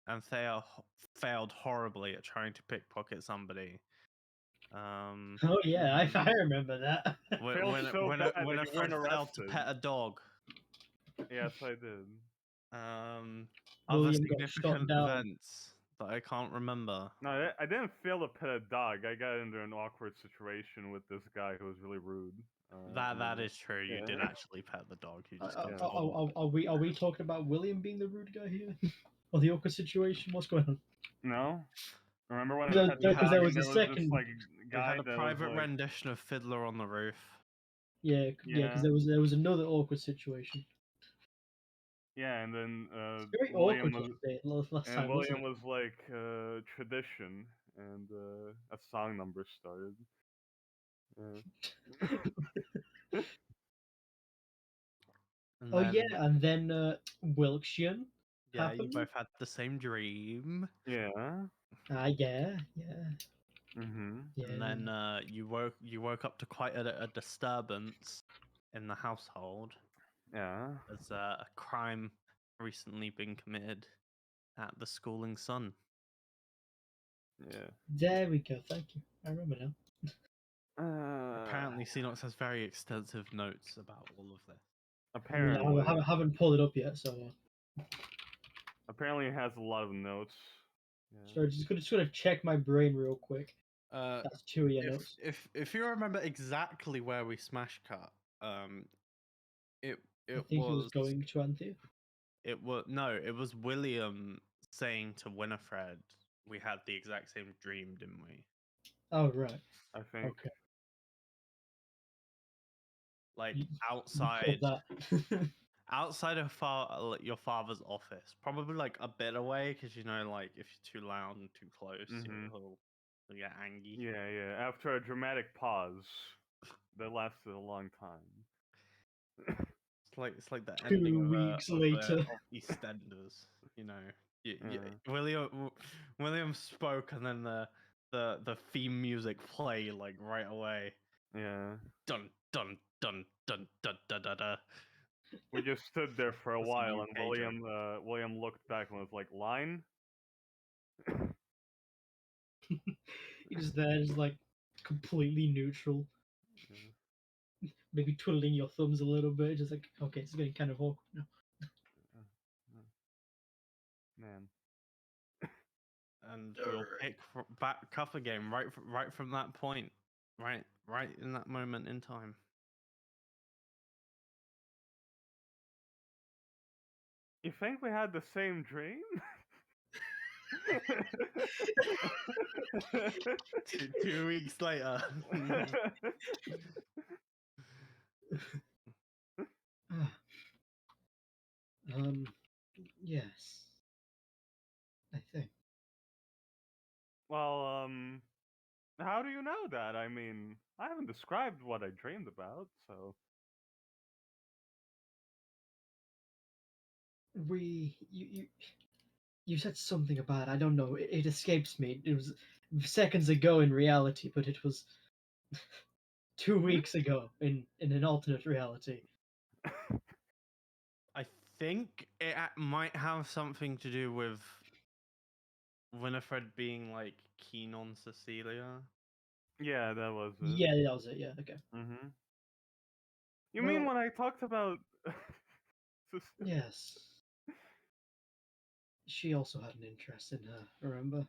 and Thea failed horribly at trying to pickpocket somebody. Oh yeah, I remember that. Failed so bad that you weren't Winifred failed to arrested. pet a dog. Yes, I did. Other William got shot significant down. events that I can't remember. No, I didn't fail to pet a dog. I got into an awkward situation with this guy who was really rude. That is true. You did yeah. actually pet the dog. You just got yeah. told. Are we talking about William being the rude guy here, or the awkward situation? What's going on? No. Remember when Because I pet the dog there and was a there was second. this like We guy had a that private was like, rendition of Fiddler on the Roof. Yeah, because there was another awkward situation. yeah, and then It's very William awkward was last and time, wasn't William it? was like tradition, and a song number started. And Oh then, yeah, and then Wilkshire yeah, you happened. both had the same dream. Yeah. Yeah. Mhm. Yeah. And then you woke up to quite a disturbance in the household. Yeah. There's a crime recently been committed at the Schooling Sun. Yeah. There we go. Thank you. I remember now. Apparently, Xenox has very extensive notes about all of this. Apparently. I haven't pulled it up yet, so. Apparently, it has a lot of notes. Yeah. So just gonna check my brain real quick. That's 2 of your notes. If you remember exactly where we smash cut, it I think he was going to Anthea. It was William saying to Winifred, "We had the exact same dream, didn't we?" Oh right. I think. Okay. Like You outside, killed that. outside of your father's office, probably like a bit away, because you know, like if you're too loud and too close, he'll get angry. Yeah. After a dramatic pause that lasted a long time. It's like the 2 ending weeks of later. EastEnders, you know. William spoke, and then the theme music play like right away. Yeah. Dun dun dun dun dun dun dun dun. We just stood there for a That's a while, new and William looked back and was like, "Line." He's there, just like completely neutral. Maybe twiddling your thumbs a little bit, just like, okay, it's getting kind of awkward now. Man. And we'll pick back up again right from that point, right in that moment in time. You think we had the same dream? 2 weeks later. Yes. I think. Well, how do you know that? I mean, I haven't described what I dreamed about, so. You said something about, I don't know, it escapes me. It was seconds ago in reality, but it was 2 weeks ago in an alternate reality. I think it might have something to do with Winifred being like keen on Cecilia. Yeah, that was it. Yeah, that was it. Yeah, okay. Mm-hmm. You mean when I talked about? Yes. She also had an interest in her. Remember?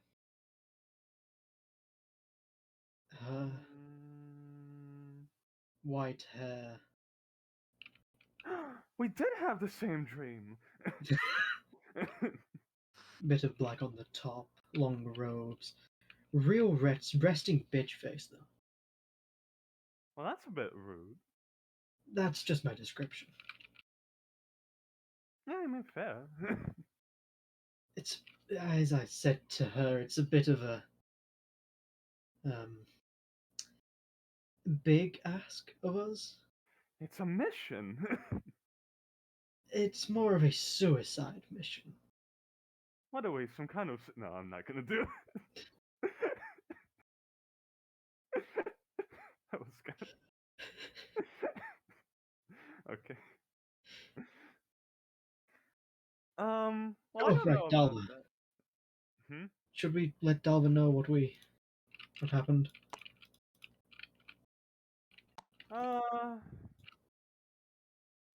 White hair. We did have the same dream. Bit of black on the top, long robes. Real resting bitch face, though. Well, that's a bit rude. That's just my description. Yeah, I mean, fair. It's, as I said to her, it's a bit of a big ask of us. It's a mission. It's more of a suicide mission. What are we, some kind of... No, I'm not gonna do it. That was good. Okay. Well, I don't know about that. Should we let Dalvin know what happened?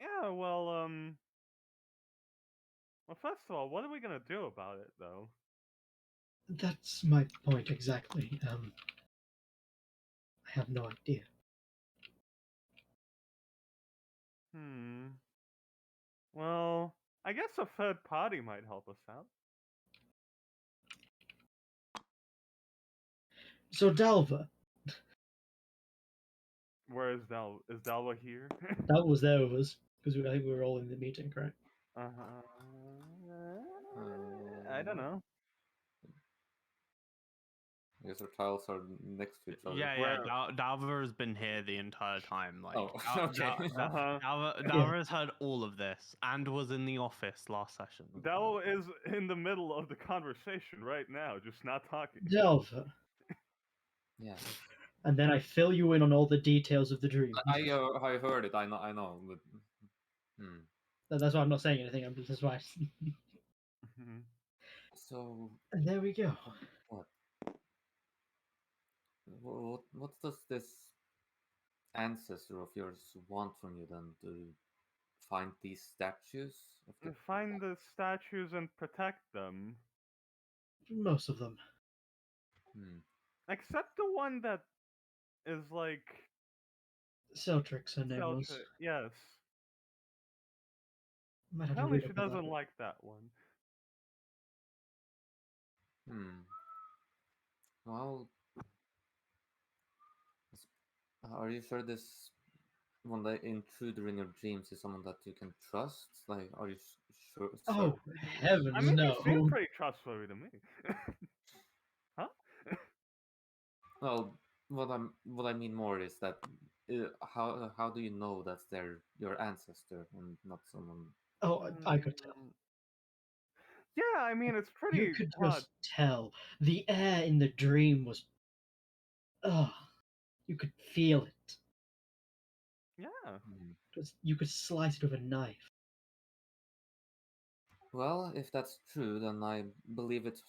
Yeah, well, first of all, what are we gonna do about it, though? That's my point exactly. I have no idea. Well, I guess a third party might help us out. So Dalva, Where is Dal? Is Dalva here? that was there with us because I think we were all in the meeting, correct? I don't know. I guess our tiles are next to each other. Yeah, Where- Dalva has been here the entire time. Like, Oh, okay. Dalva has heard all of this and was in the office last session. Dalva is in the middle of the conversation right now, just not talking. Dalva. Yeah. And then I fill you in on all the details of the dream. I heard it. I know. But, That's why I'm not saying anything. That's why. So And there we go. what does this ancestor of yours want from you then? To find these statues? Find the statues and protect them. Most of them. Except the one that is like Celtrix, her name was. Yes. Might have to Apparently read she up on doesn't that. like that one. Well, are you sure this one, the intruder in your dreams, is someone that you can trust? Like, are you sure? Oh, heavens I mean, no. you seem pretty trustworthy to me. Huh? Well, what I mean more is that how do you know that they're your ancestor and not someone? Oh, I could tell. Yeah, I mean, it's pretty You could odd. just tell. The air in the dream was. Ugh. You could feel it. Yeah. You could slice it with a knife. Well, if that's true, then I believe it's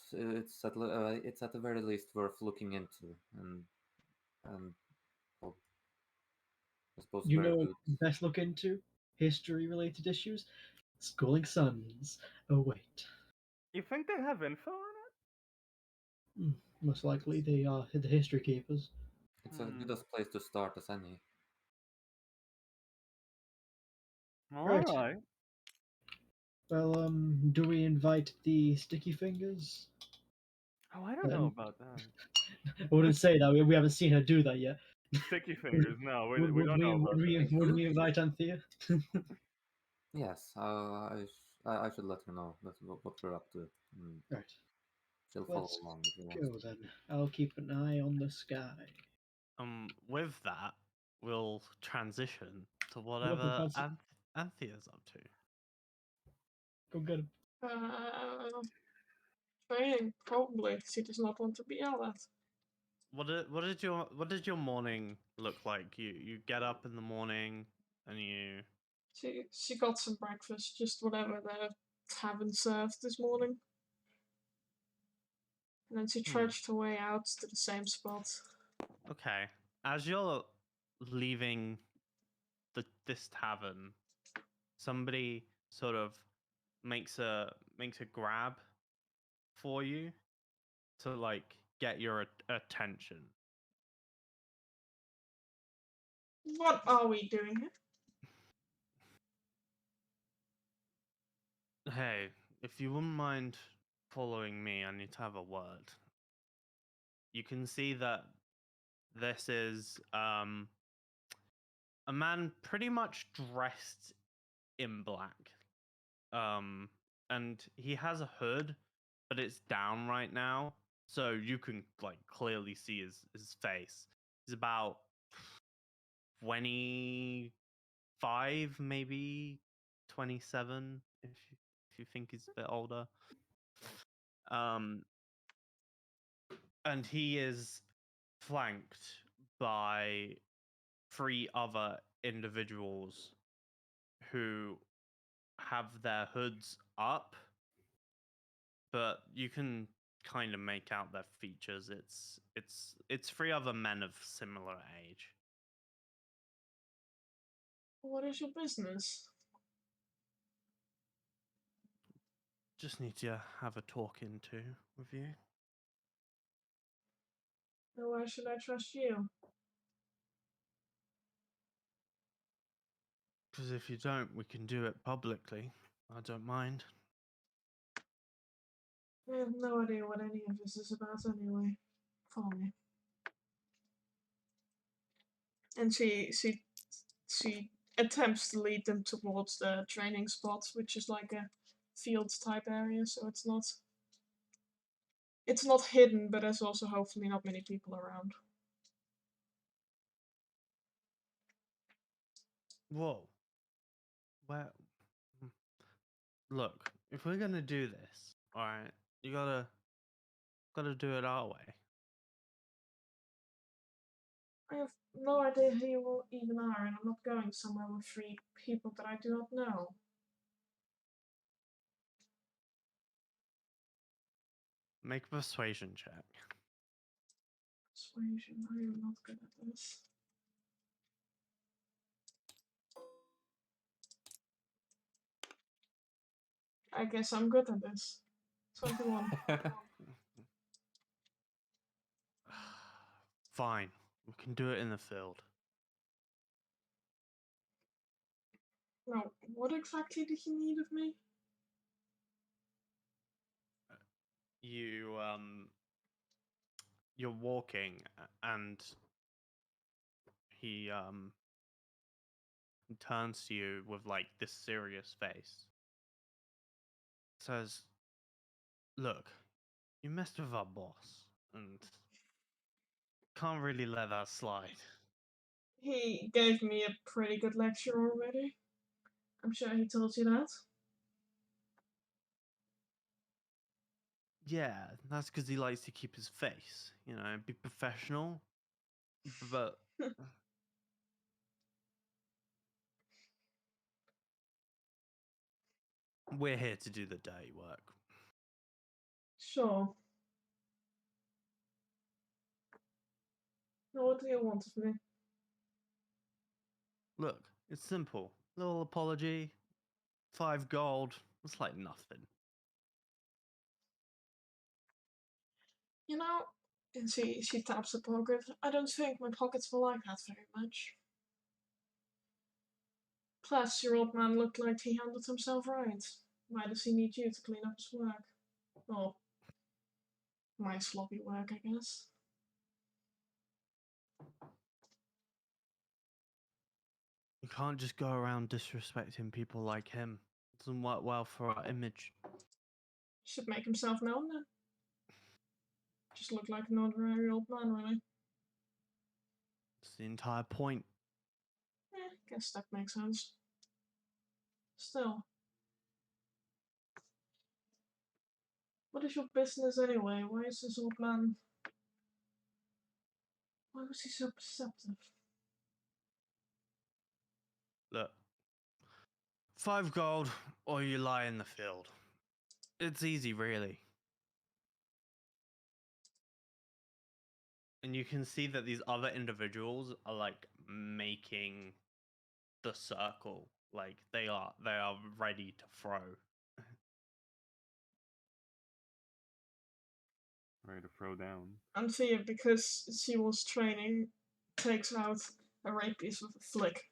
at the very least worth looking into, and well, I suppose You very know what good. you best look into? History related issues? Schooling Sons. Oh, wait. You think they have info on it? Most likely they are the history keepers. It's a good place to start as any. Right. Alright. Well, do we invite the Sticky Fingers? Oh, I don't know about that. I wouldn't say that. We haven't seen her do that yet. Sticky fingers, no, we Would don't know about that. would we invite Anthea? Yes, I should let her know that's what we're up to. Right. She'll follow Let's along if you want. go then. I'll keep an eye on the sky. With that, we'll transition to What whatever the fuck's- Anthea's up to. Go get him. Training, probably. She does not want to be yelled at. What did your morning look like? You get up in the morning and you. She got some breakfast, just whatever the tavern served this morning. And then she trudged her way out to the same spot. Okay. As you're leaving this tavern, somebody sort of makes a grab for you to like get your attention. What are we doing here? Hey, if you wouldn't mind following me, I need to have a word. You can see that this is a man pretty much dressed in black. And he has a hood, but it's down right now, so you can like clearly see his face. He's about 25, maybe 27, if you think he's a bit older. And he is flanked by 3 other individuals who have their hoods up, but you can kind of make out their features. It's three other men of similar age. What is your business? Just need to have a talk into with you. And why should I trust you? Because if you don't, we can do it publicly. I don't mind. I have no idea what any of this is about anyway. Follow me. And she attempts to lead them towards the training spot, which is like a field type area, so it's not hidden, but there's also hopefully not many people around. Whoa. Where? Look, if we're gonna do this, all right, you gotta do it our way. I have no idea who you all even are, and I'm not going somewhere with 3 people that I do not know. Make a persuasion check. Persuasion, I am not good at this. I guess I'm good at this. 21. Fine, we can do it in the field. Now, what exactly did you need of me? You you're walking and he turns to you with like this serious face. Says, "Look, you messed with our boss and can't really let that slide." He gave me a pretty good lecture already. I'm sure he told you that. Yeah, that's because he likes to keep his face, be professional. But we're here to do the dirty work. Sure. Now, what do you want of me? Look, it's simple. Little apology, 5 gold. It's like nothing. You know, and she taps her pocket. I don't think my pockets will like that very much. Plus, your old man looked like he handled himself right. Why does he need you to clean up his work? Well, my sloppy work, I guess. You can't just go around disrespecting people like him. It doesn't work well for our image. Should make himself known then. Just look like an ordinary old man, really. It's the entire point. Guess that makes sense. Still. What is your business anyway? Why is this old man... Why was he so perceptive? Look, 5 gold or you lie in the field. It's easy, really. And you can see that these other individuals are like making the circle. Like they are ready to throw. Ready to throw down. Anthea, because she was training, takes out a rapiece with a flick.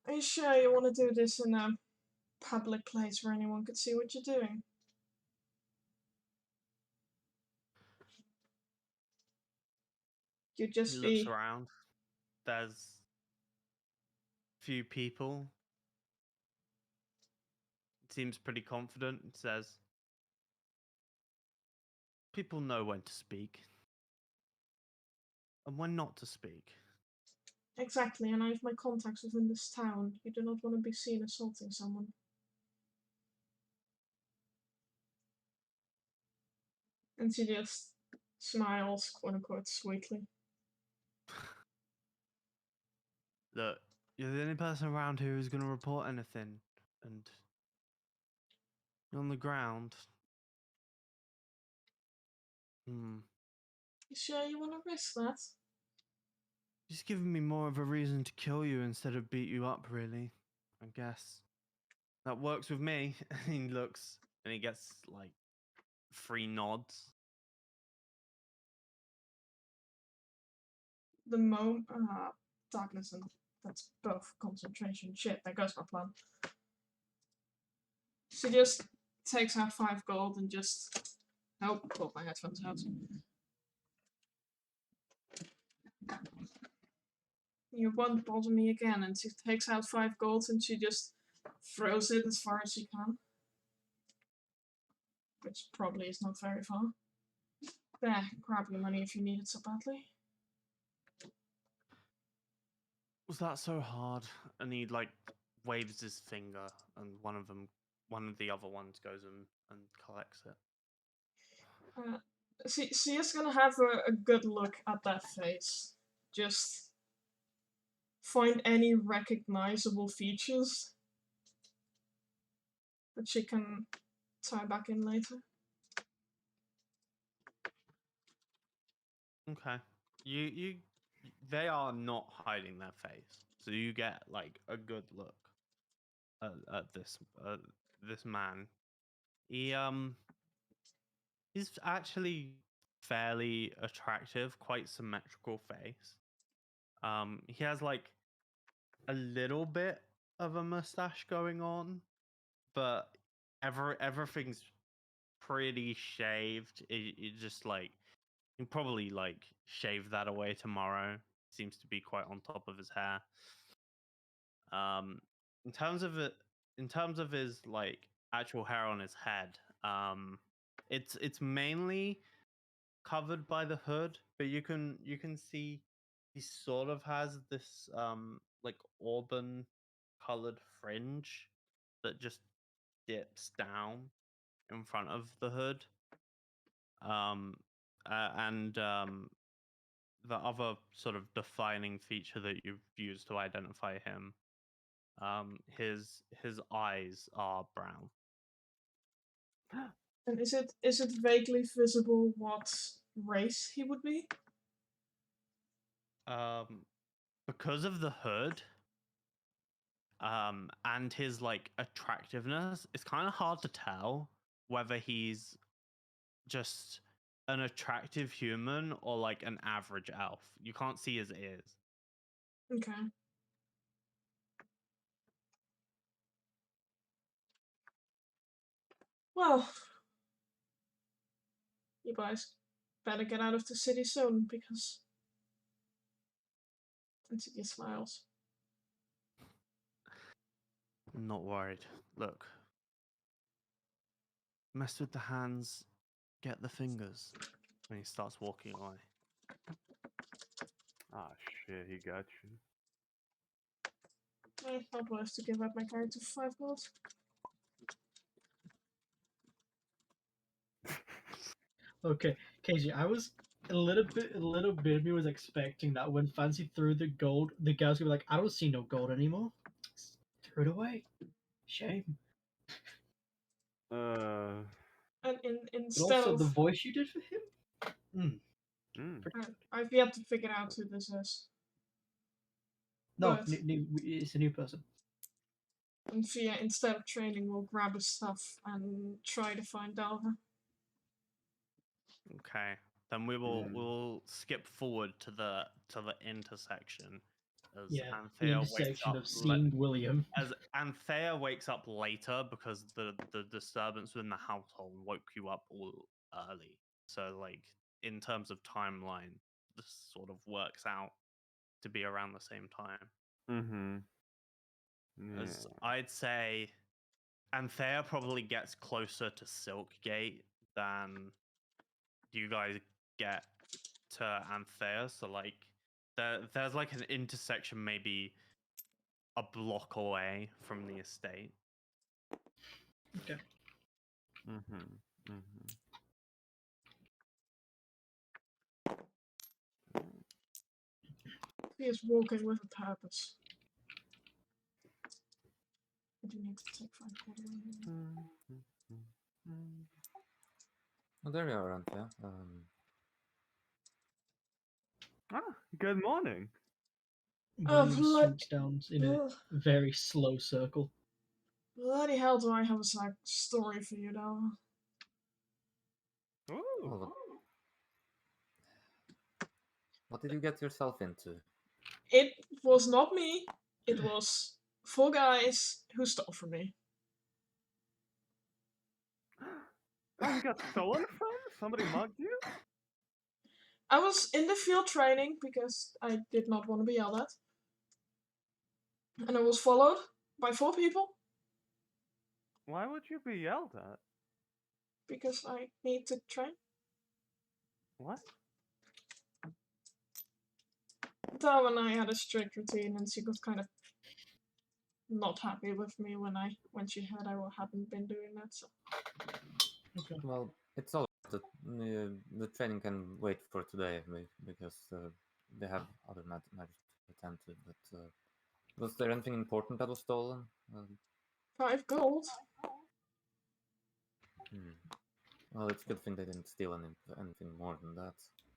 Are you sure you want to do this in a public place where anyone could see what you're doing? You'd He just looks be... around. There's few people. Seems pretty confident. Says, people know when to speak and when not to speak. Exactly, and I have my contacts within this town. You do not want to be seen assaulting someone. And she just smiles, quote unquote, sweetly. Look, you're the only person around here who's going to report anything. And You're on the ground. Hmm. You sure you want to risk that? Just giving me more of a reason to kill you instead of beat you up, really. I guess. That works with me. He looks and he gets like 3 nods. The darkness and that's both concentration. Shit, there goes my plan. She just takes out 5 gold and just pulled my headphones out. You won't bother me again, and she takes out 5 gold and she just throws it as far as she can. Which probably is not very far. There, grab your money if you need it so badly. Was that so hard? And he like waves his finger, and one of the other ones goes and collects it. She is gonna have a good look at that face. Just find any recognizable features that she can tie back in later. Okay. You they are not hiding their face, so you get like a good look at this man. He's actually fairly attractive, quite symmetrical face. He has like a little bit of a mustache going on, but everything's pretty shaved. It just like you can probably like shave that away tomorrow. Seems to be quite on top of his hair. Um, in terms of his like actual hair on his head, it's mainly covered by the hood, but you can see he sort of has this like auburn colored fringe that just dips down in front of the hood. Um, and the other sort of defining feature that you've used to identify him, his eyes are brown. And is it vaguely visible what race he would be? Because of the hood, and his like attractiveness, it's kind of hard to tell whether he's just an attractive human or like an average elf. You can't see his ears. Okay. Well, you guys better get out of the city soon because City smiles. I'm not worried. Look, mess with the hands, get the fingers. And he starts walking away. Ah, shit, he got you. I'll have to give up my character for 5 gold. Okay, KG, I was a little bit of me was expecting that when Fancy threw the gold, the guys would be like, I don't see no gold anymore. Threw it away. Shame. Uh. And But instead also of the voice you did for him. I've yet to figure out who this is. No, But it's a new person. and Fia, instead of training, will grab his stuff and try to find Dalva. Okay. Then we'll skip forward to the intersection as Yeah, the Anthea wakes intersection up of seeing William. as Anthea wakes up later because the disturbance within the household woke you up all early. So like in terms of timeline, this sort of works out to be around the same time. Mm-hmm. As Yeah. I'd say Anthea probably gets closer to Silkgate than you guys get to Anthea. So like there's like an intersection maybe a block away from the estate. Okay. Mm-hmm. Mm-hmm. He is walking with a purpose. I do need to take 5 gold away. Mm-hmm. Oh, there you are, Anthea. Ah, good morning. Oh, William swoops down in a very slow circle. bloody hell do I have a story for you, though. Ooh. Oh, what did you get yourself into? It was not me. It was 4 guys who stole from me. Oh, you got stolen from? Somebody mugged you? I was in the field training because I did not want to be yelled at. And I was followed by 4 people Why would you be yelled at? because I need to train. What? Dom and I had a strict routine, and she got kind of not happy with me when she heard I hadn't been doing that. So Okay. Well, it's all right. The training can wait for today because they have other matters to attend to. But was there anything important that was stolen? 5 gold. Hmm. Well, it's a good thing they didn't steal anything more than that.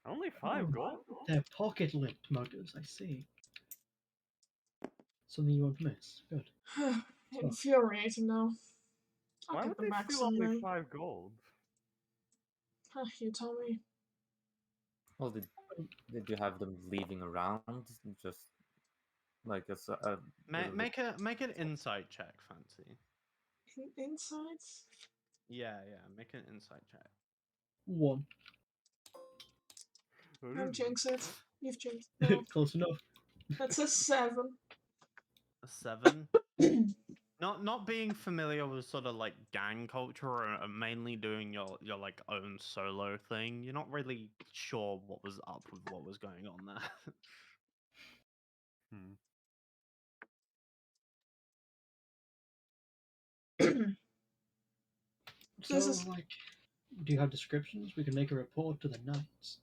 Only 5 gold? They're pocket-linked muggers, I see. Something you won't miss. Good. Infuriating, though. I'll Why get would them they back steal only someday. 5 gold? You tell me. Well, did you have them leaving around just like as a little bit? Make an insight check, Fancy. Insights? Yeah, make an insight check. 1. Don't jinx it. You've jinxed. No, Close enough. that's a 7. A 7. Not being familiar with sort of like gang culture and mainly doing your like own solo thing, you're not really sure what was up with what was going on there. Hmm. So, This is like, do you have descriptions? We can make a report to the knights.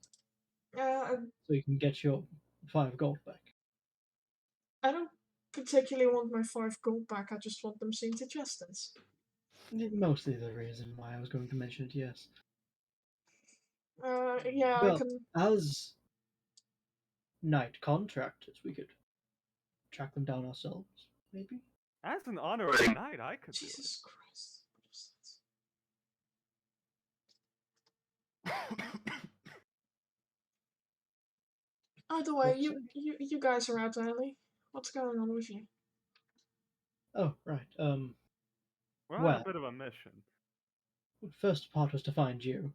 uh, So you can get your 5 gold back. I don't particularly want my 5 gold back. I just want them seen to justice. Mostly the reason why I was going to mention it, yes. Yeah, I Well, can. as knight contractors, we could track them down ourselves, maybe? As an honorary knight, I could do it. Jesus Christ. Either way, What's you guys are out early. What's going on with you? Oh, right. We're on a Well, bit of a mission. the first part was to find you.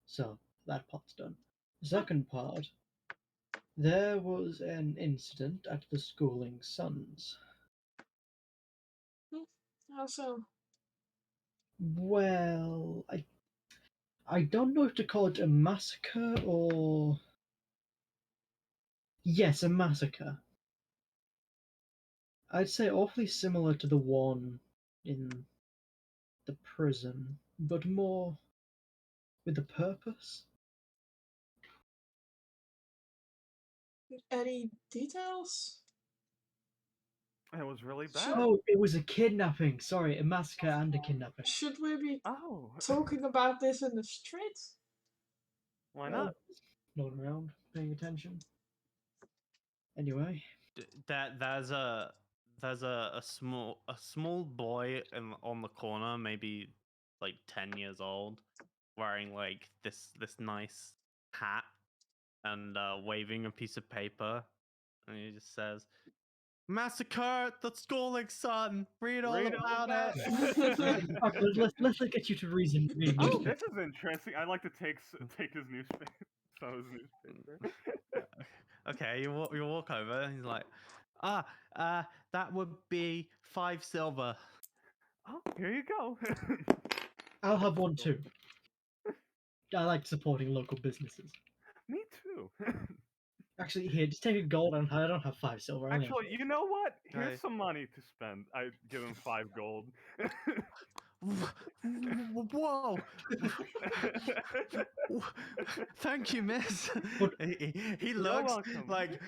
So, that part's done. The second part, there was an incident at the Schooling Sons. How so? Well, I don't know if to call it a massacre or... Yes, a massacre. I'd say awfully similar to the one in the prison, but more with a purpose. Any details? It was really bad. Oh, it was a kidnapping. Sorry, a massacre and a kidnapping. Should we be Oh, talking about this in the street? why Well, not? no one around paying attention. Anyway, There's a small boy on the corner, maybe like 10 years old, wearing like this nice hat and waving a piece of paper, and he just says, "Massacre at the Schooling Sun. Read all Read all about about it." it. let's get you to reason. Read Oh, newspaper. this is interesting. I like to take his newspaper. So his newspaper. Okay, you walk over, and he's like, that would be 5 silver. Oh, here you go. I'll have one too. I like supporting local businesses. Me too. Actually, here, just take a gold. I don't have 5 silver. I only have Actually, you know what? Here's Okay. some money to spend. I give him 5 gold. Whoa! Thank you, miss. But- He You're looks welcome. like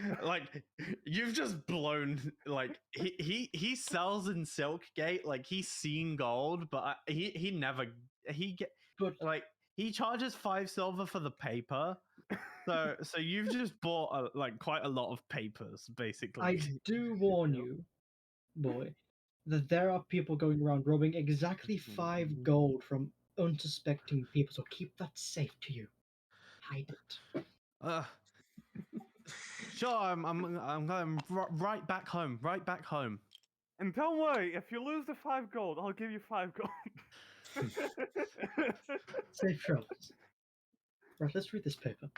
you've just blown. Like he sells in Silkgate. Like he's seen gold, but he never he get But like he charges 5 silver for the paper. So you've just bought like quite a lot of papers, basically. I do warn Yep. you, boy, that there are people going around robbing exactly 5 gold from unsuspecting people. So keep that safe to you. Hide it. Uh, sure, I'm going right back home. Right back home. And don't worry, if you lose the 5 gold, I'll give you 5 gold. Safe travels. Right, let's read this paper.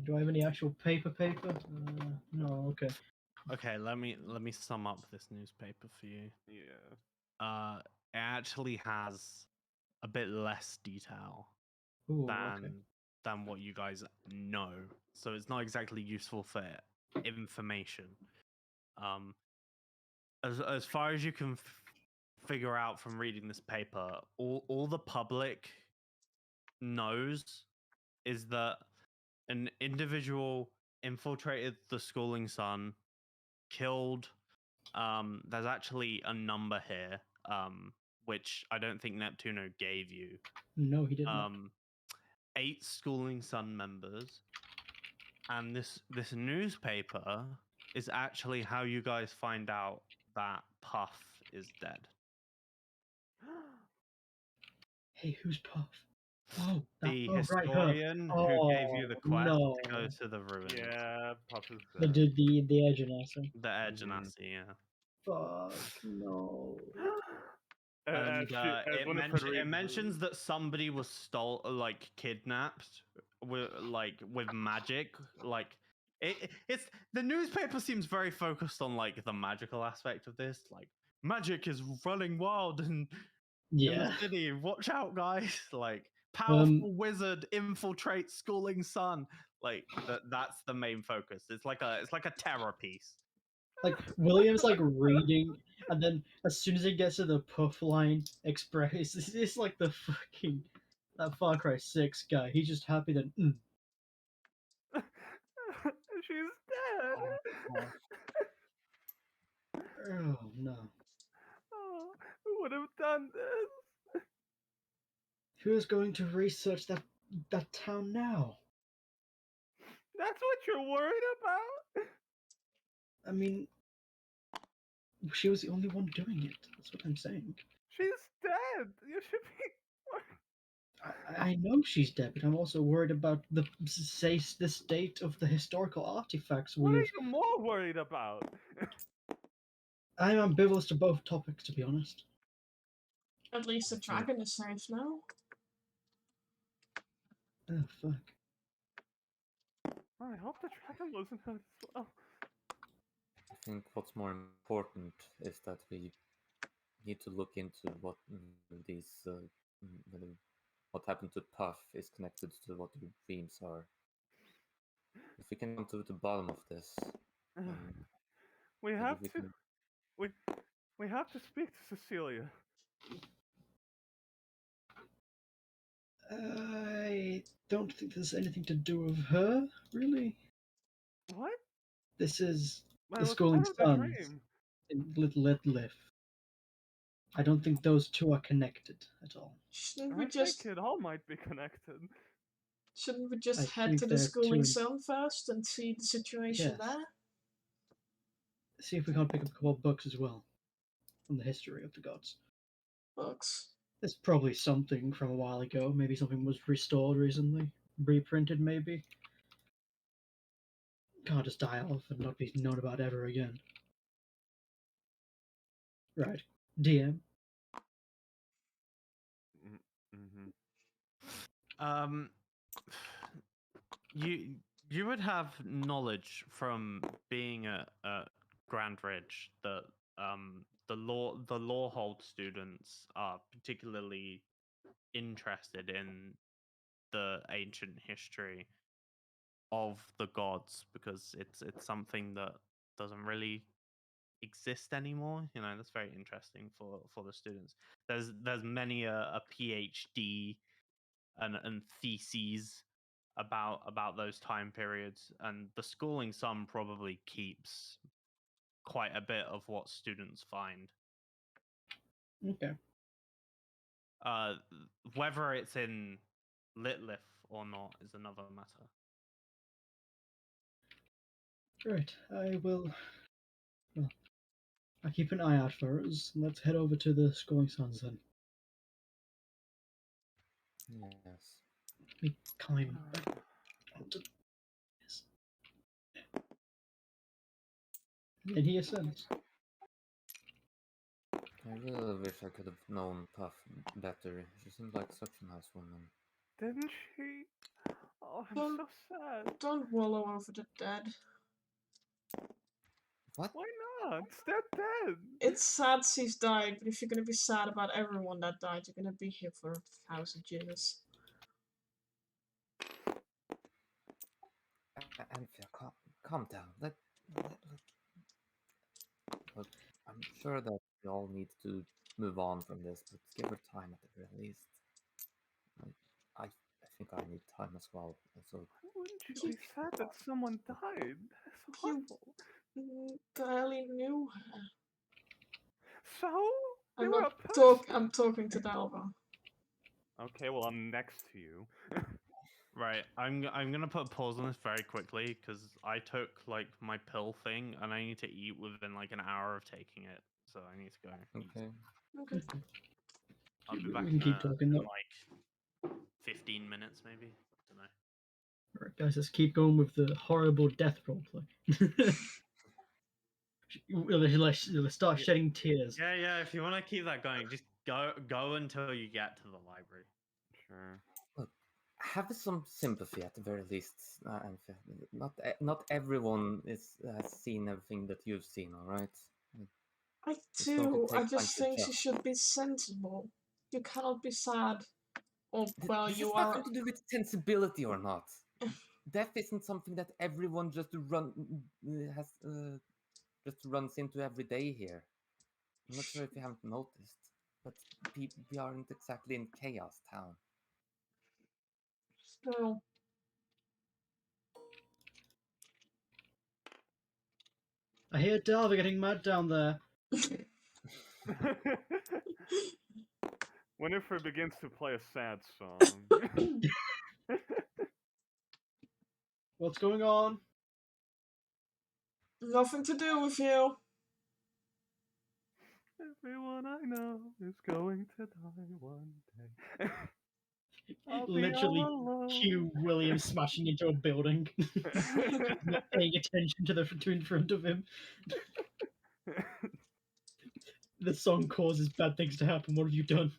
Do I have any actual paper? No, okay. Okay, let me sum up this newspaper for you. Yeah. It actually has a bit less detail Ooh, than okay. than what you guys know, so it's not exactly useful for information. Um, as far as you can figure out from reading this paper, all the public knows is that an individual infiltrated the Schooling Sun, killed. There's actually a number here, which I don't think Neptuno gave you. No, he did not. 8 Schooling Sun members, and this newspaper is actually how you guys find out that Puff is dead. Hey, who's Puff? Oh, The right, her. historian who gave you the Oh, quest no. to go to the ruins. Yeah, Puff is The dead. the edge and essay. The Edge Mhm. Genasi, yeah. Fuck no. And Winifred it reads- mentions that somebody was kidnapped with magic. Like it's the newspaper seems very focused on like the magical aspect of this. Like magic is running wild in Yeah. the city. Watch out, guys! Like powerful wizard infiltrates Schooling Sun. Like that's the main focus. It's like a terror piece. Like William's like reading, and then as soon as he gets to the Puff line express, it's like the fucking that Far Cry 6 guy. He's just happy that She's dead. oh no. Oh, who would have done this? Who's going to research that town now? That's what you're worried about? I mean, she was the only one doing it. That's what I'm saying. She's dead. You should be. I know she's dead, but I'm also worried about the state of the historical artifacts What are we've. you more worried about? I'm ambivalent to both topics, to be honest. At least the dragon is safe now. Oh fuck. I hope the dragon wasn't hurt as well. I think what's more important is that we need to look into what whether what happened to Puff is connected to what your dreams are. If we can come to the bottom of this, We maybe have we to. can. We have to speak to Cecilia. I don't think there's anything to do with her, really. What? This is Well, the it was Schooling part of the Suns dream. and Little Liff. I don't think those two are connected at all. Shouldn't I we think just it all might be connected. I head think to the they're Schooling two- Sun first and see the situation Yes. there? See if we can't pick up a couple of books as well from the history of the gods. Books. There's probably something from a while ago. Maybe something was restored recently, reprinted maybe. Can't just die off and not be known about ever again. Right. DM. Mm-hmm. Um, you would have knowledge from being at Grand Ridge that the law hold students are particularly interested in the ancient history of the gods because it's something that doesn't really exist anymore. You know, that's very interesting for the students. There's many a PhD and theses about those time periods, and the Schooling Sun probably keeps quite a bit of what students find. Okay. Uh, whether it's in Litlith or not is another matter. Right, I will. Well, I keep an eye out for us. Let's head over to the Schooling Suns then. Yes. Let me climb back onto this. And he ascends. I really wish I could have known Puff better. She seemed like such a nice woman. Didn't she? Oh, I'm Don't- so sad. Don't wallow over the dead. What? Why not? They're dead. It's sad she's died, but if you're gonna be sad about everyone that died, you're gonna be here for 1,000 years. Anthea, calm down. Look, I'm sure that we all need to move on from this, but give her time at the very least. I think I need time as well. So Wouldn't you be sad that someone died? That's horrible. Barely knew her. So? They I'm were not a person. I'm talking to Dalva. Okay, well, I'm next to you. Right, I'm gonna put a pause on this very quickly because I took like my pill thing and I need to eat within like an hour of taking it, so I need to go. Eat. okay. Okay. I'll be We back can in, keep talking in though. like 15 minutes maybe. Don't know. Alright, guys, let's keep going with the horrible death roleplay. Let's start Yeah. shedding tears. Yeah. If you want to keep that going, just go until you get to the library. Sure. Look, have some sympathy at the very least, Anthea. Not everyone has seen everything that you've seen. All right. I It's going to do. I take time just to think she adjust. should be sensible. You cannot be sad. Or, well, This you has are. nothing to do with sensibility or not. Death isn't something that everyone just runs into every day here. I'm not sure if you haven't noticed, but we aren't exactly in Chaos Town. Still. I hear Dalva getting mad down there. Winifred begins to play a sad song. What's going on? Nothing to do with you. Everyone I know is going to die one day. I'll be Literally, all alone. cue William smashing into a building, not paying attention to the two in front of him. The song causes bad things to happen. What have you done?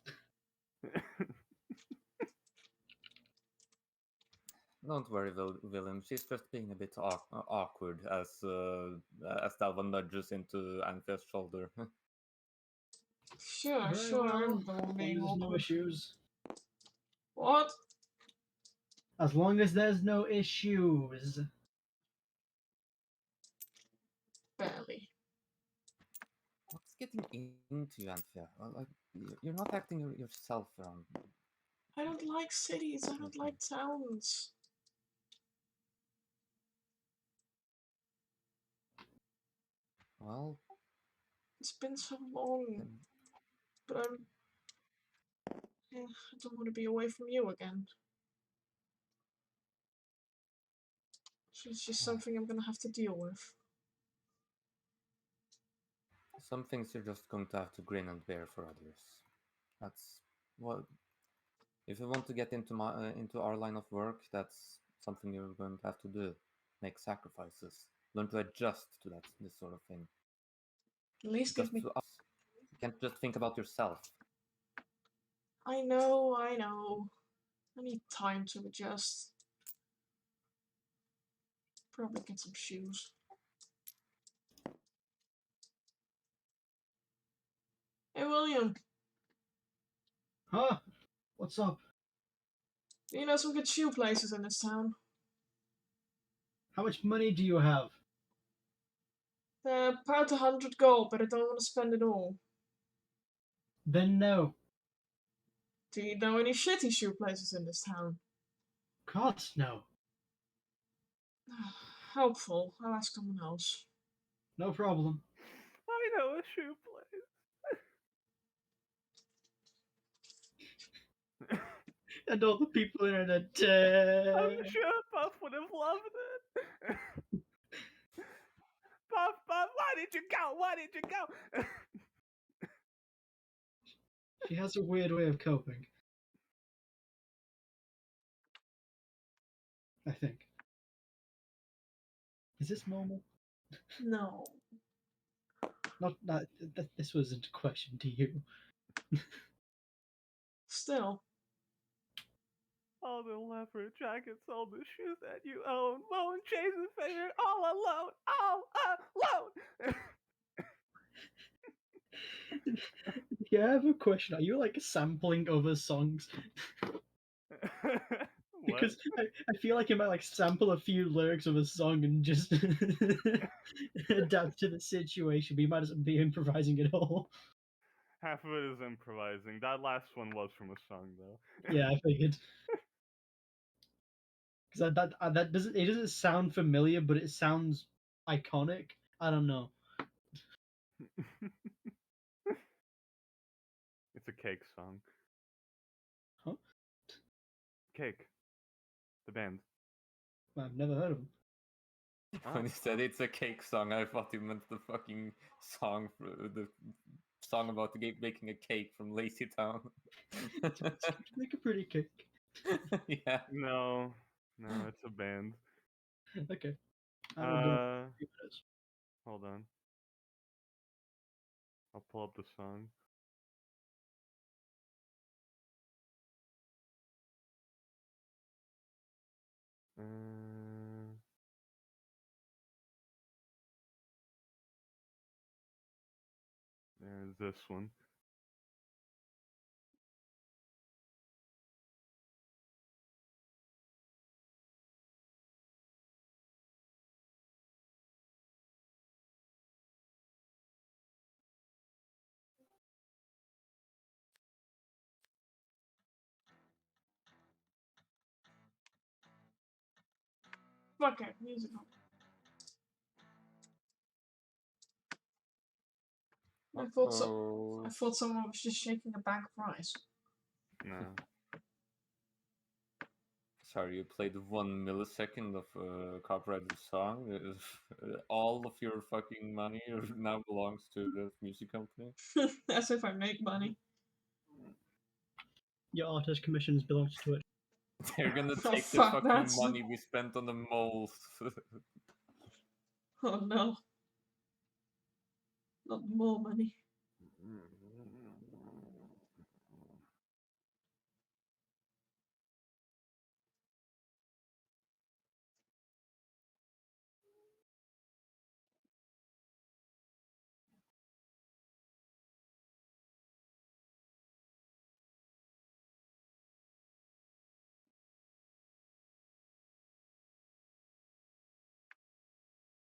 Don't worry, Willem. She's just being a bit awkward as Dalva nudges into Anthea's shoulder. Sure, Very sure, well. I'm the one being There's no awkward. issues. What? As long as there's no issues. Barely. What's getting into you, Anthea? Like, you're not acting yourself around. I don't like cities, I don't like towns. Well, It's been so long, then but I don't want to be away from you again. So it's just something I'm gonna have to deal with. some things you're just going to have to grin and bear for others. That's what. If you want to get into our line of work, that's something you're going to have to do. Make sacrifices. Learn to adjust to this sort of thing. At least give Adjust me. to us. You can't just think about yourself. I know. I need time to adjust. Probably get some shoes. Hey, William. Huh? What's up? Do you know some good shoe places in this town? How much money do you have? They're about 100 gold, but I don't want to spend it all. Then no. Do you know any shitty shoe places in this town? Of course no. Helpful. I'll ask someone else. No problem. I know a shoe place. And all the people in it are I'm dead. sure Puff would have loved it. Puff, why did you go? Why did you go? She has a weird way of coping. I think. Is this normal? No. Not that. This wasn't a question to you. Still. All the leopard jackets, all the shoes that you own, won't chase a favorite all alone. Yeah, I have a question. Are you like sampling other songs? What? Because I feel like you might like sample a few lyrics of a song and just adapt to the situation, but you might as well be improvising it all. Half of it is improvising. That last one was from a song, though. Yeah, I figured. Because that doesn't sound familiar, but it sounds iconic. I don't know. It's a Cake song. Huh? Cake. The band. I've never heard of them. When Oh. you said it's a cake song, I thought you meant the fucking song, the song about baking a cake from Lazy Town. Make a pretty cake. Yeah. No, it's a band. Okay. I will do it in Uh, a few minutes. hold on. I'll pull up the song. Uh, there's this one. Fuck it, musical. I thought so. Oh, I thought someone was just shaking a bag of rice. No. sorry, you played 1 millisecond of a copyrighted song. All of your fucking money now belongs to the music company. As if I make money. Your artist commissions belongs to it. They're gonna Oh, take the fuck, fucking that's- money we spent on the moles. Oh no. Not more money.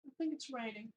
I think it's raining.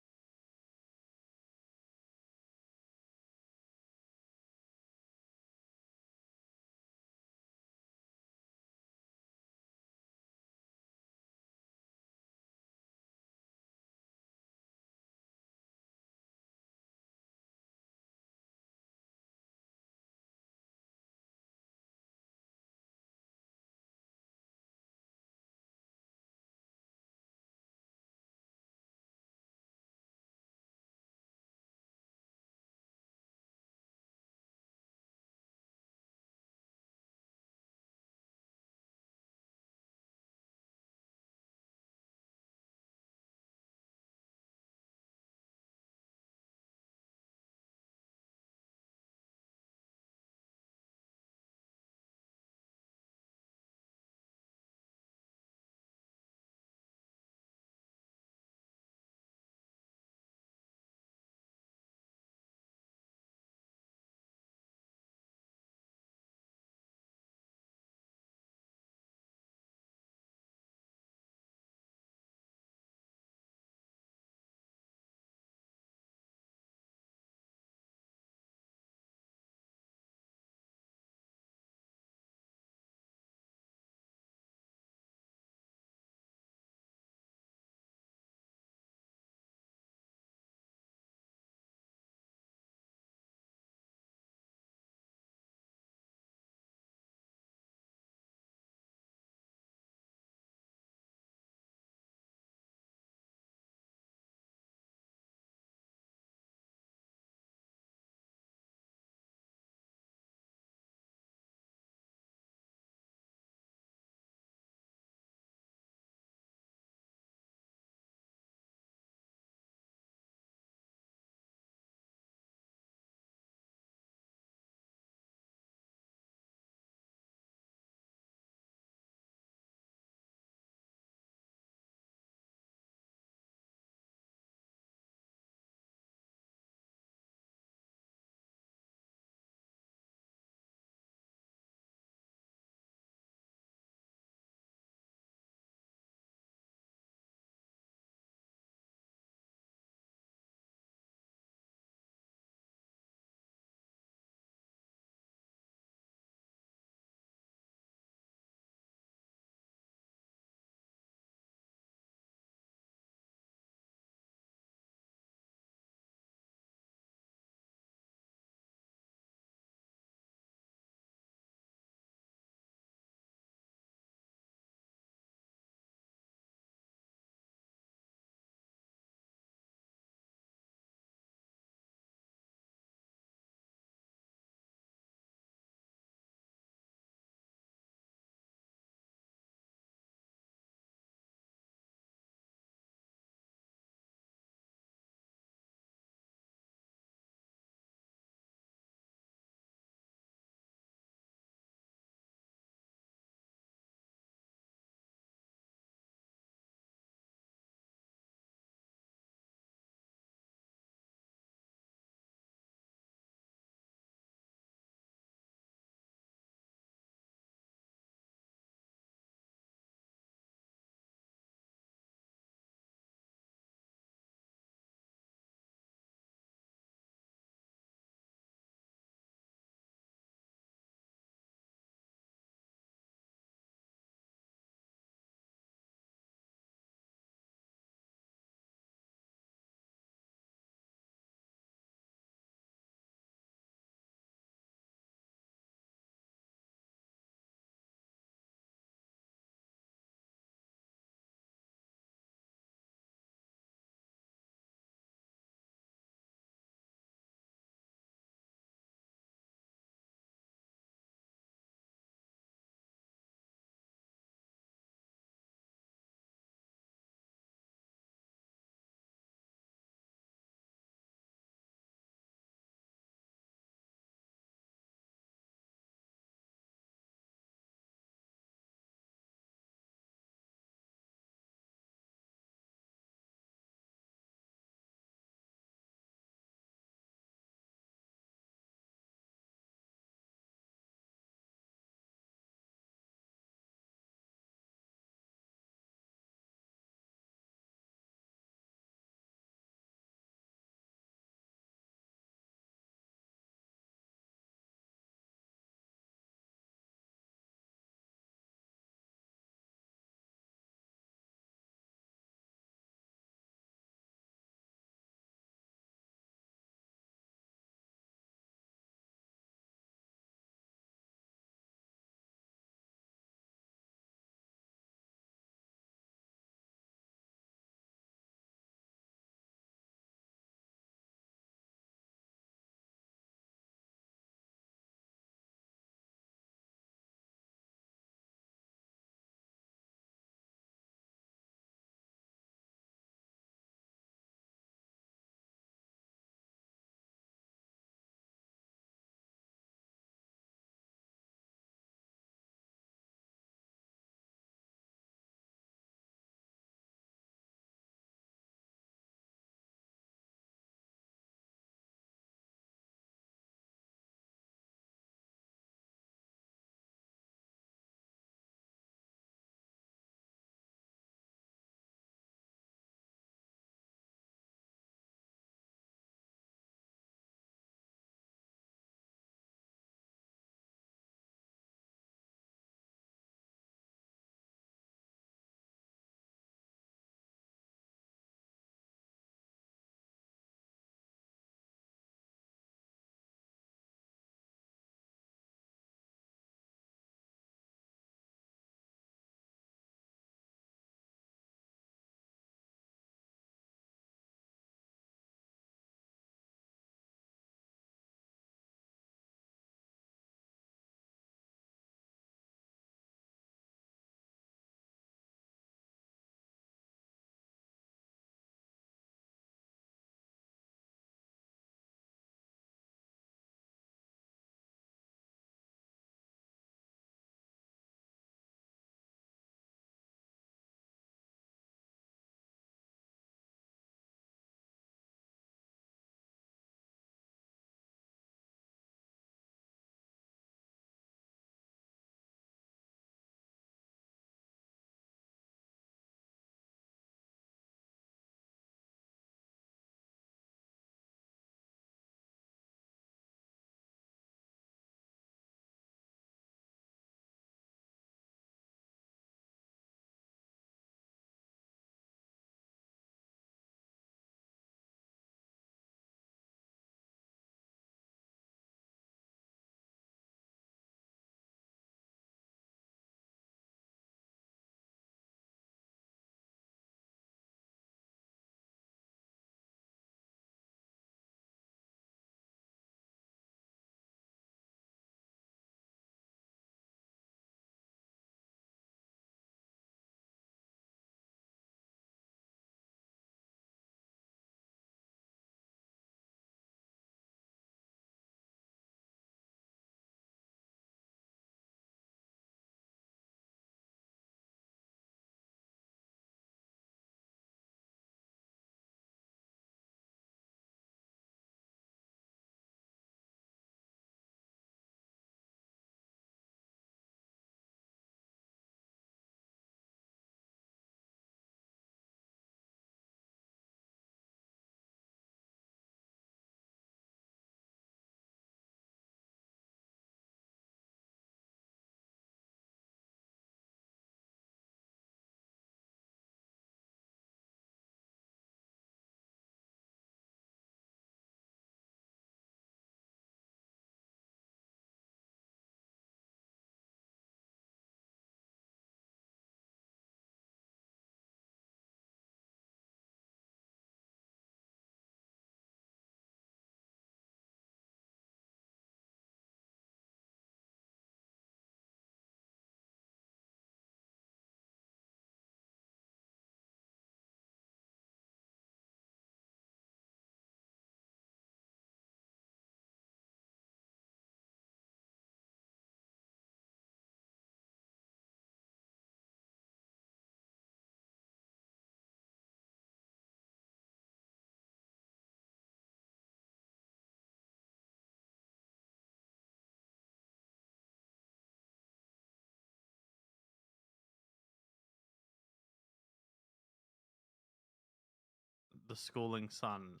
the schooling sun.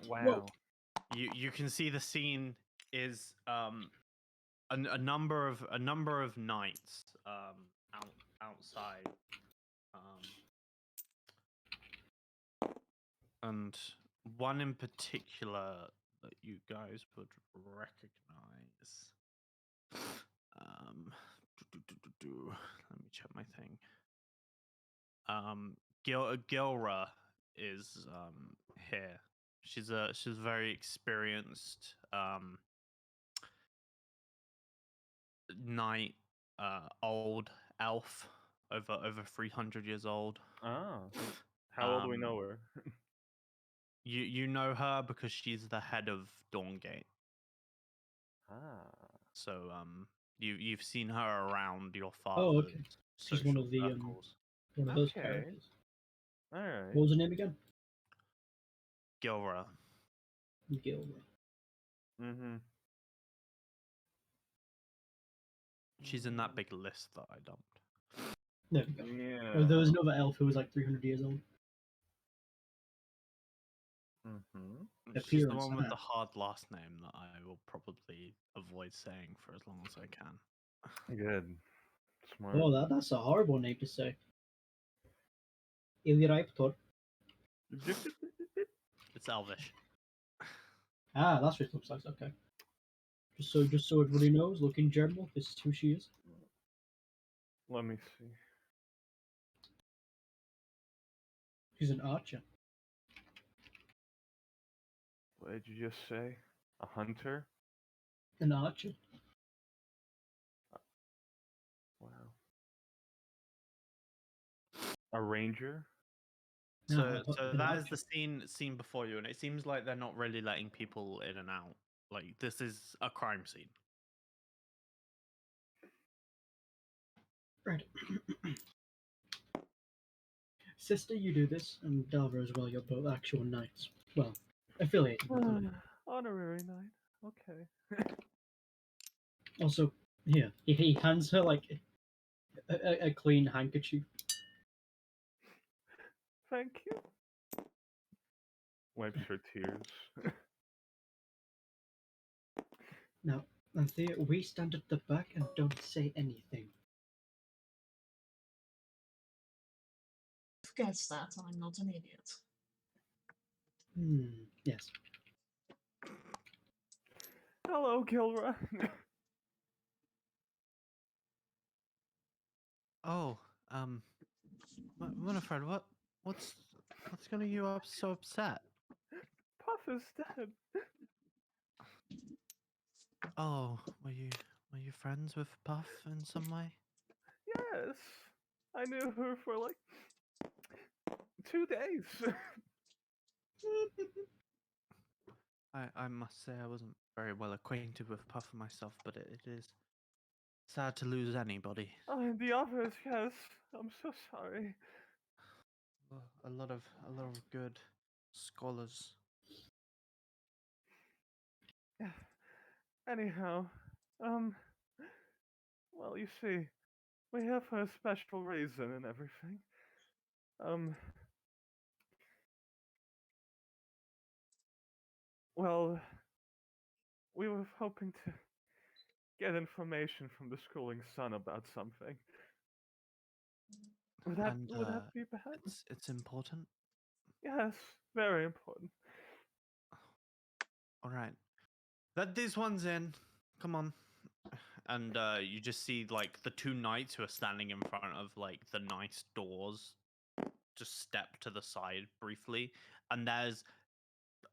Wow. You can see the scene is a number of knights outside, and one in particular that you guys would recognize. Let me check my thing. Gilra is here. She's very experienced knight, old elf, over 300 years old. Ah. How old do we know her? You know her because she's the head of Dawngate. Ah. So you've seen her around your Oh, father's okay. She's one social of the circles. one of those Okay. characters. All right. What was her name again? Gilra. Gilra. Mm-hmm. She's in that big list that I dumped. There we go. Yeah. Oh, there was another elf who was like 300 years old. Mm-hmm. She's the Appearance, one with huh? the hard last name that I will probably avoid saying for as long as I can. Good. Smart. Oh, that's a horrible name to say. Iliraiptor. It's Elvish. Ah, that's what it looks like. Okay. Just so everybody knows, look in general, this is who she is. Let me see. She's an archer. What did you just say? A hunter? An archer. Wow. A ranger? So an that is archer. the scene before you, and it seems like they're not really letting people in and out. Like this is a crime scene. Right. Sister, you do this, and Delver as well. You're both actual knights. Well, affiliated with them. Honorary knight. Okay. Also, here he hands her like a clean handkerchief. Thank you. Wipes her tears. Now, Anthea, we stand at the back and don't say anything. Forgets that I'm not an idiot. Yes. Hello, Gilra. Oh, Winifred, what's getting you up so upset? Puff is dead. Oh, were you friends with Puff in some way? Yes. I knew her for like 2 days. I must say I wasn't very well acquainted with Puff myself, but it is sad to lose anybody. Oh, and the others, yes. I'm so sorry. A lot of good scholars. Yeah. Anyhow, well, you see, we have a special reason and everything. Well, we were hoping to get information from the schooling sun about something. Would that be bad? It's important. Yes, very important. All right, let these ones in. Come on. And you just see like the two knights who are standing in front of like the nice doors just step to the side briefly, and there's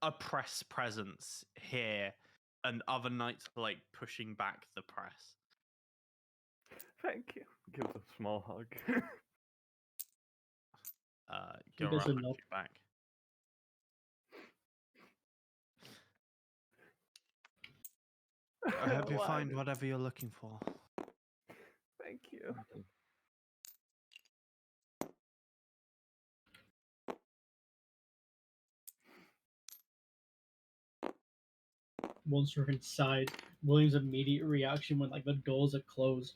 a press presence here, and other knights are like pushing back the press. Thank you. Gives a small hug. He Go does a around nod. back. I hope you Well, find whatever you're looking for. Thank you. Once we're inside, William's immediate reaction when like the doors are closed.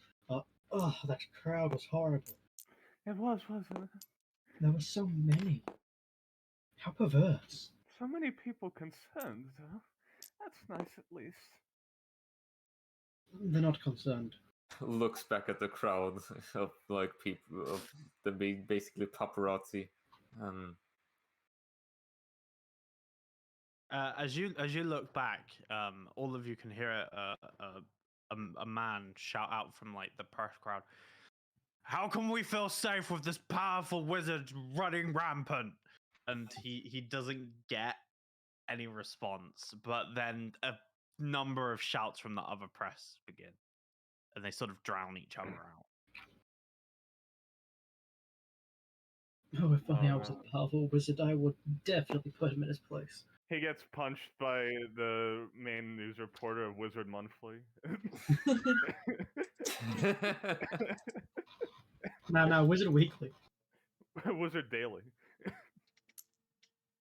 Oh, that crowd was horrible. It was, wasn't it? There were so many. How perverse. So many people concerned, though. That's nice at least. They're not concerned. Looks back at the crowd of like people of the big, basically paparazzi. As you look back, all of you can hear a man shout out from like the press crowd. How can we feel safe with this powerful wizard running rampant? And he doesn't get any response, but then a number of shouts from the other press begin, and they sort of drown each other out. Oh, if only Oh, I was a no. powerful wizard, I would definitely put him in his place. He gets punched by the main news reporter of Wizard Monthly. Now, Wizard Weekly. Wizard Daily.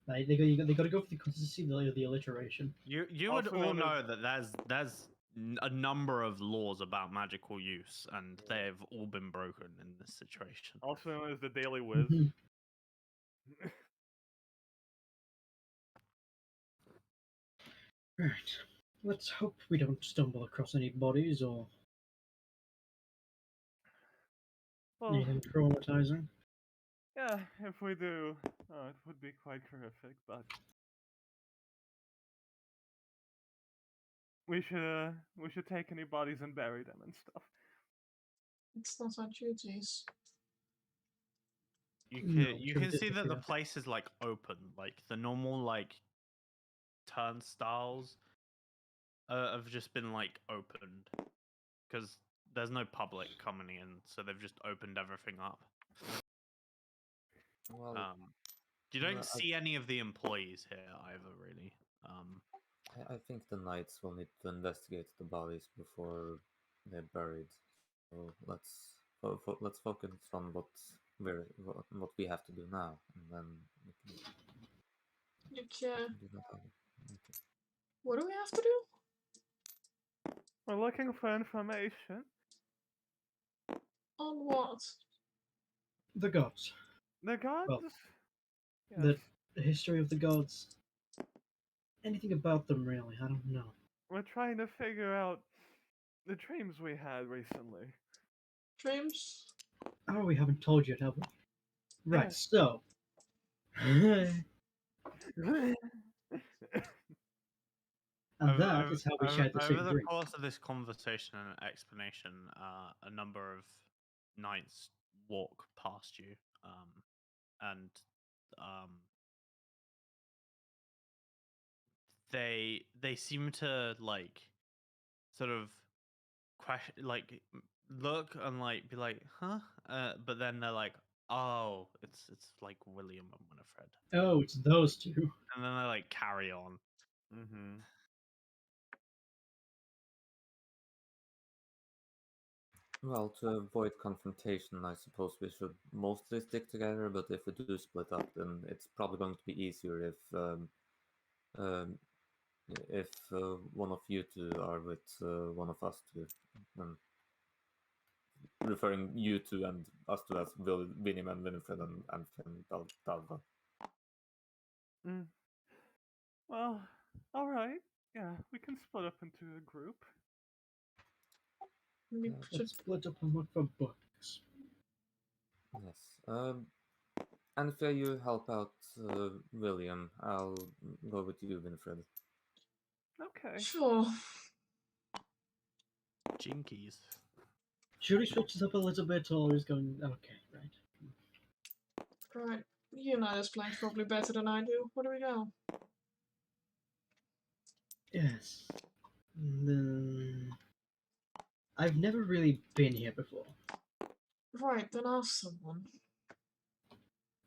Like, they got to go for the consistency of the alliteration. You would Also all known as- know that there's a number of laws about magical use, and they've all been broken in this situation. Also known as the Daily Wiz. Mhm. Right. Let's hope we don't stumble across any bodies or Well, anything traumatizing. yeah, if we do, it would be quite terrific, but we should take any bodies and bury them and stuff. It's not our duties. You true, can see that the yeah. place is like open, like the normal like turnstiles have just been like opened because there's no public coming in, so they've just opened everything up. Well, You don't well, see any of the employees here either, really. I think the knights will need to investigate the bodies before they're buried. So let's focus on what we have to do now, and then we can Okay. do that later. Okay. What do we have to do? We're looking for information. On what? The gods. The gods? Well, Yes. the history of the gods. Anything about them, really? I don't know. We're trying to figure out the dreams we had recently. Dreams? Oh, we haven't told you yet, have we? Right, Yes. so. And that is how we shared the same over the dream. course of this conversation and explanation, a number of knights walk past you, and they seem to like sort of question, like look and like be like, huh? But then they're like, oh, it's like William and Winifred, Oh, it's those two. and then they like carry on. Mm-hmm. Well, to avoid confrontation, I suppose we should mostly stick together. But if we do split up, then it's probably going to be easier um, if one of you two are with one of us two. Referring you two and us two as William and Winifred and Finn Dalva. Mm. Well, alright. Yeah, we can split up into a group. We Yeah, should. Let's split up and look for books. Yes. Anthea, you help out William. I'll go with you, Winifred. Okay. Sure. Jinkies. Should we switch this up a little bit, or is going okay? Right. Right. You know this place probably better than I do. Where do we go? Yes. Then I've never really been here before. Right, then ask someone.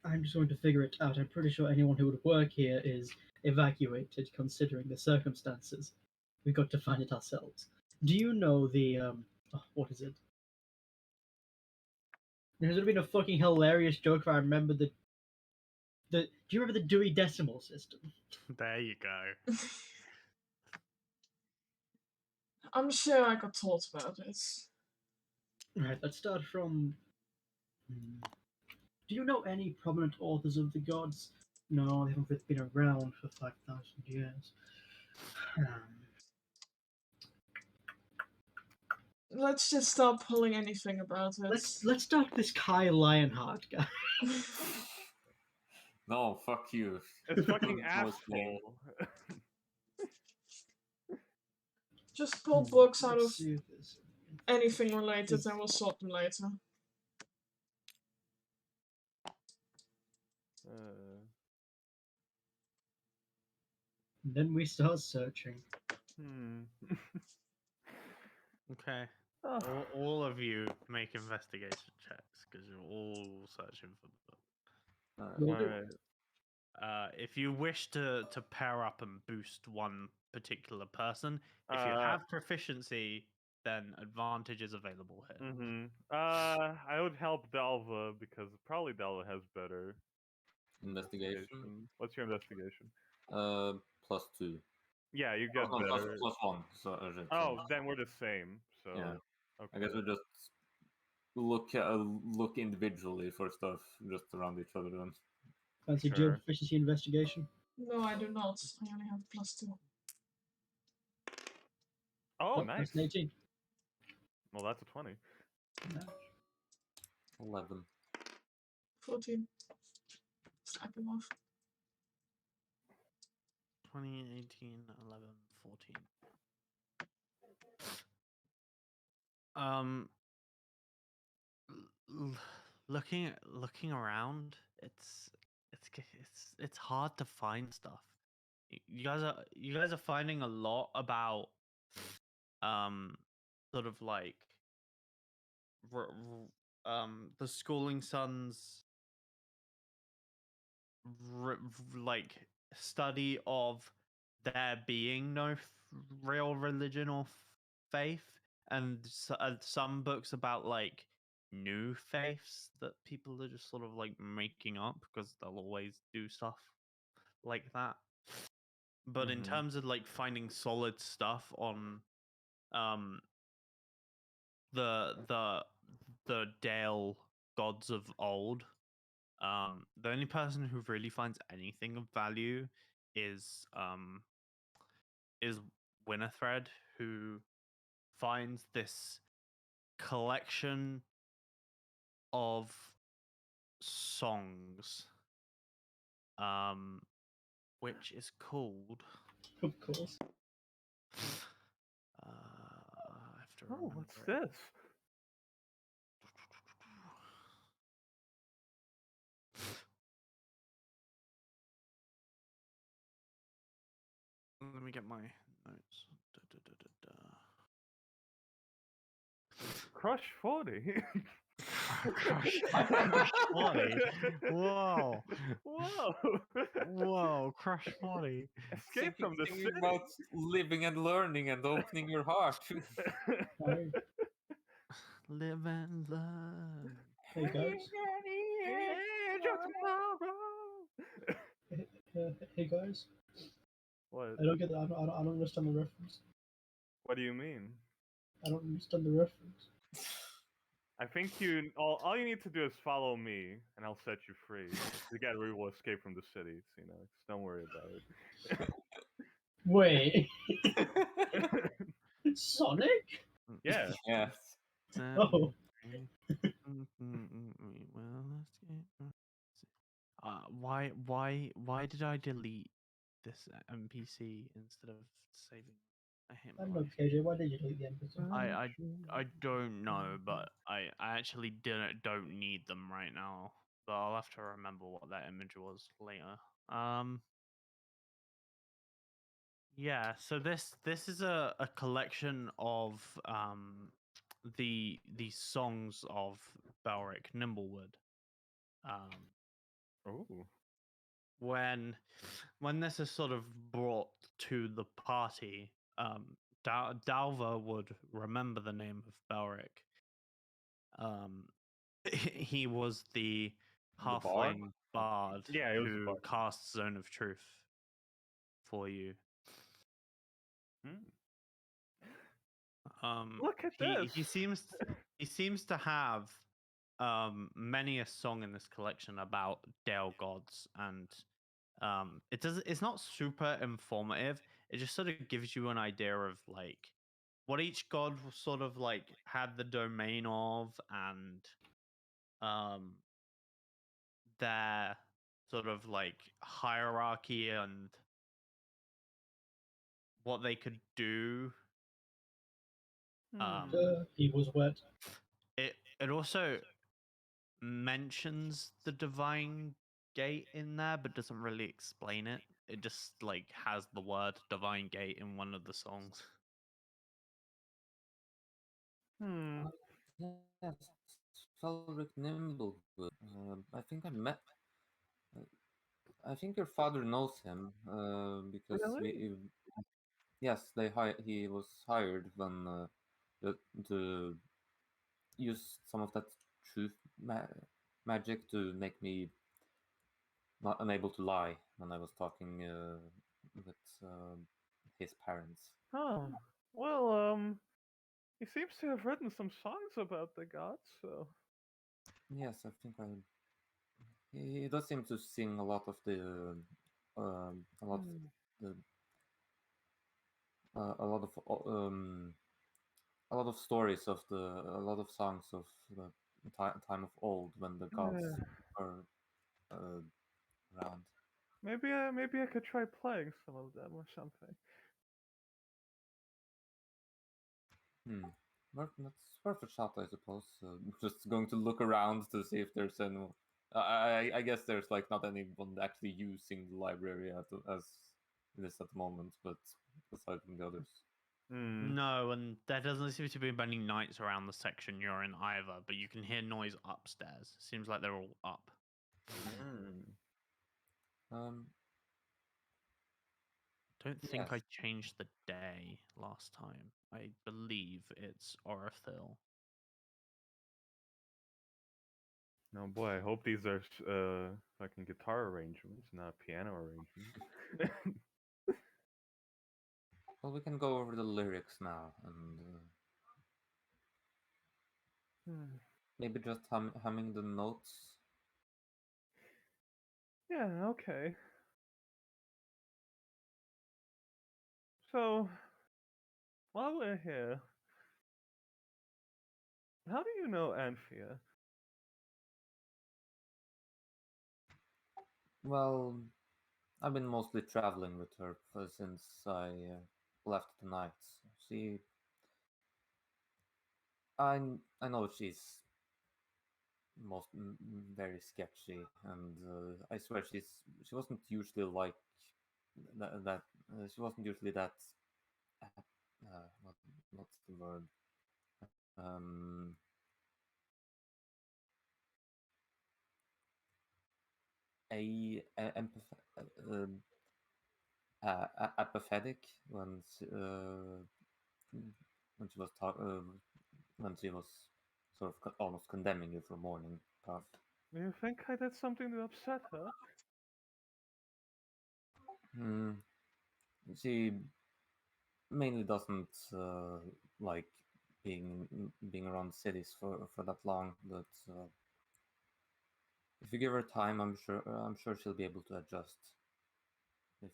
I'm just going to figure it out. I'm pretty sure anyone who would work here is evacuated, considering the circumstances. We've got to find it ourselves. Do you know the what is it? There's been a fucking hilarious joke where I remember the. Do you remember the Dewey Decimal System? There you go. I'm sure I got taught about it. Right. Let's start from. Do you know any prominent authors of the gods? No, they haven't been around for 5,000 years. Let's just stop pulling anything about it. Let's talk this Kai Lionheart guy. No, fuck you. It's fucking Don't voice me. asshole. Just pull books out of Let's see if there's anything related and we'll sort them later. Then we start searching. Okay. Oh. All of you make investigation checks because you're all searching for the book. Will do. Alright. If you wish to pair up and boost one particular person, if you have proficiency, then advantage is available here. Mm-hmm. I would help Dalva because probably Dalva has better Investigation. What's your investigation? +2. Yeah, you get Oh, no, better. +1. So, shit, Oh, so- then we're the same. So Yeah. okay. I guess we just look individually for stuff just around each other then. Fancy Sure. Jim proficiency investigation. No, I do not. I only have +2. Oh, That's nice. an 18. Well, that's a 20. No. 11. 14. Slap him off. 20, 18, 11, 14. Looking around, it's hard to find stuff. You guys are finding a lot about sort of like the schooling sons like study of there being no real religion or faith, and some books about like new faiths that people are just sort of like making up because they'll always do stuff like that. But in Mhm. terms of like finding solid stuff on um the Dale gods of old, the only person who really finds anything of value is Winifred, who finds this collection of songs, which is called Of course. I have to Oh, remember what's it. this? Let me get my notes. Crush 40. Crush 40. Whoa. Whoa. Whoa, Crush 40. Escape from the Thinking city. about living and learning and opening your heart. Hi. Live and learn. Hey guys. Hey guys. What? I don't get that. I don't understand the reference. What do you mean? I don't understand the reference. I think all you need to do is follow me, and I'll set you free. Together we will escape from the cities. Just don't worry about Wait. it. Sonic? Yeah. Yes. Oh. Why did I delete this NPC instead of saving? I hate I my don't know, life. KJ. Why did you delete the NPC? I don't know, but I actually don't need them right now. But I'll have to remember what that image was later. Yeah, so this is a collection of the songs of Belric Nimblewood. Oh. When this is sort of brought to the party, Dalva would remember the name of Belric. He was the bard? halfling bard Yeah, he was the who bard. casts Zone of Truth for you. Look at this. He seems to have many a song in this collection about Dale gods and It does. It's not super informative. It just sort of gives you an idea of like what each god sort of like had the domain of, and their sort of like hierarchy and what they could do. Hmm. He was wet. It also mentions the divine gate in there, but doesn't really explain it. It just like has the word divine gate in one of the songs. Hmm. Yes, Felric Nimblewood. I think I met. I think your father knows him because Really? yes, he was hired when to use some of that truth magic to make me not unable to lie when I was talking with his parents. Huh. Well, he seems to have written some songs about the gods, so. Yes, I think he does seem to sing a lot of a lot of Hmm. the a lot of stories of a lot of songs of the time of old when the gods Yeah. are uh, around. Maybe I could try playing some of them or something. Hmm. That's worth a shot, I suppose. Just going to look around to see if there's any. I guess there's like not anyone actually using the library as it is at the moment, but aside from the others. Hmm. No, and there doesn't seem to be many knights around the section you're in either, but you can hear noise upstairs. Seems like they're all up. Hmm. Um. Don't think Yes. I changed the day last time. I believe it's Orithil. No boy, I hope these are fucking guitar arrangements, not piano arrangements. Well, we can go over the lyrics now and Hmm. maybe just humming the notes. Yeah, okay. So, while we're here, how do you know Anthea? Well, I've been mostly traveling with her since I left tonight. She, I know she's very sketchy, and I swear she wasn't usually like that. She wasn't usually that. What, what's the word? Um, apathetic when she was when she was sort of almost condemning you for morning path. Do you think I did something to upset her? Hmm. She mainly doesn't like being around cities for that long, but if you give her time, I'm sure she'll be able to adjust. If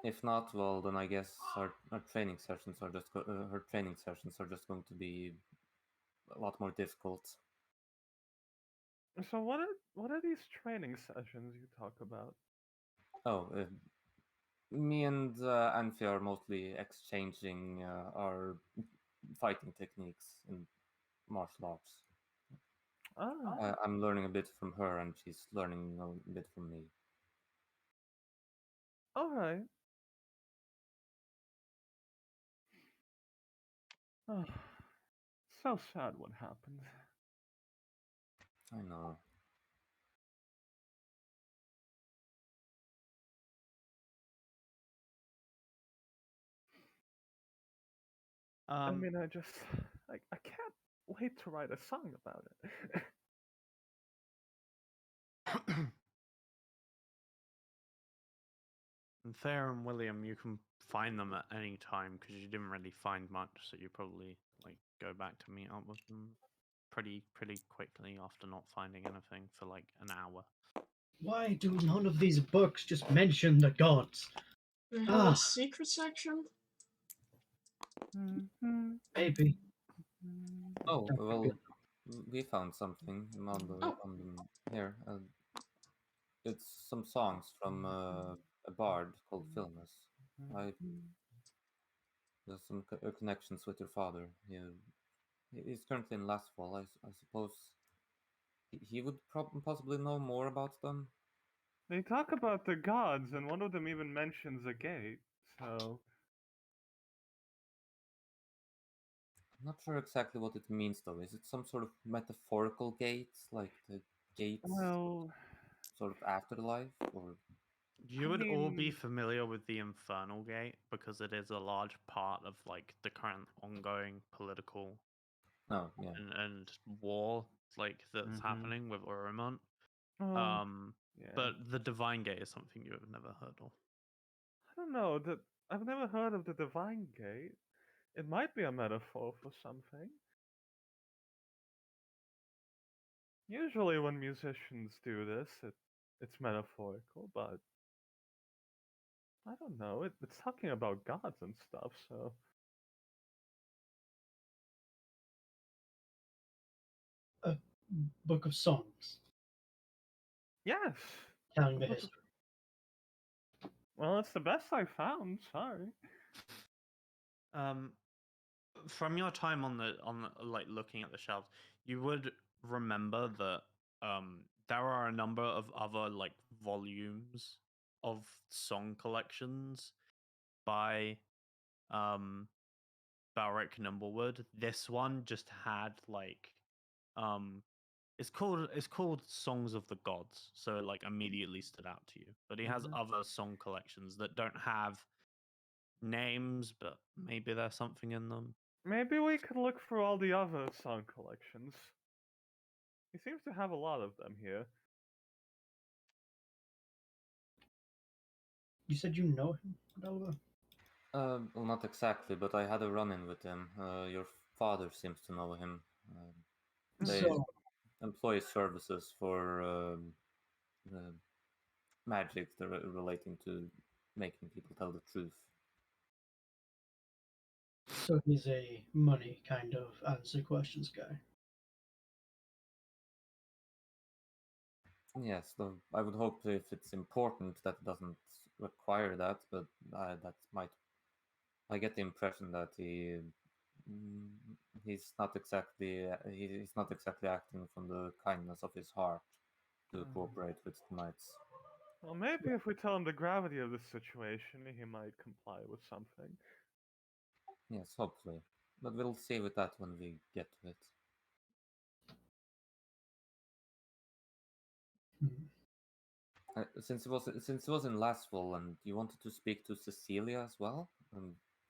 if not, well, then I guess our training sessions are her training sessions are just going to be a lot more difficult. So what are these training sessions you talk about? Oh, me and Anfi are mostly exchanging our fighting techniques in martial arts. Ah, I'm learning a bit from her, and she's learning a bit from me. all right. Oh, so sad what happened. I know. I Um, mean, I can't wait to write a song about it. and Thayer and William, you can find them at any time because you didn't really find much, so you probably like go back to meet up with them pretty quickly after not finding anything for like an hour. Why do none of these books just mention the gods? They have a Ah. secret section. Maybe. Oh, That could well, be- we found something on the Oh. here. It's some songs from a bard called Philemus. There's some connections with your father. He's currently in Lastfall. I suppose he would possibly know more about them. They talk about the gods, and one of them even mentions a gate. So I'm not sure exactly what it means though. Is it some sort of metaphorical gates, like the gates well, sort of afterlife, or You I would all be mean- familiar with the Infernal Gate because it is a large part of like the current ongoing political no? Yeah. and war like that's Mhm. happening with Oromont. oh, yeah. But the Divine Gate is something you have never heard of. I don't know. I've never heard of the Divine Gate. It might be a metaphor for something. Usually, when musicians do this, it's metaphorical, but I don't know. It's talking about gods and stuff, so A book of songs yes. telling a the book of- history. Well, it's the best I found. Sorry. Um, from your time on the like looking at the shelves, you would remember that there are a number of other like volumes of song collections by um Balric Nimblewood. This one just had like um it's called Songs of the Gods, so it like immediately stood out to you. But he has Mhm. other song collections that don't have names, but maybe there's something in them. Maybe we could look through all the other song collections. He seems to have a lot of them here. You said you know him, Belva? Well, not exactly, but I had a run-in with him. Your father seems to know him. They So, employ services for magic relating to making people tell the truth. so he's a money kind of answer questions guy. Yes, though I would hope if it's important that it doesn't require that, but that might. I get the impression that mm, he's not exactly he's not exactly acting from the kindness of his heart to cooperate with the knights. Well, maybe if we tell him the gravity of the situation, he might comply with something. Yes, hopefully, but we'll see with that when we get to it. Hmm. Since it was in Laswell, and you wanted to speak to Cecilia as well.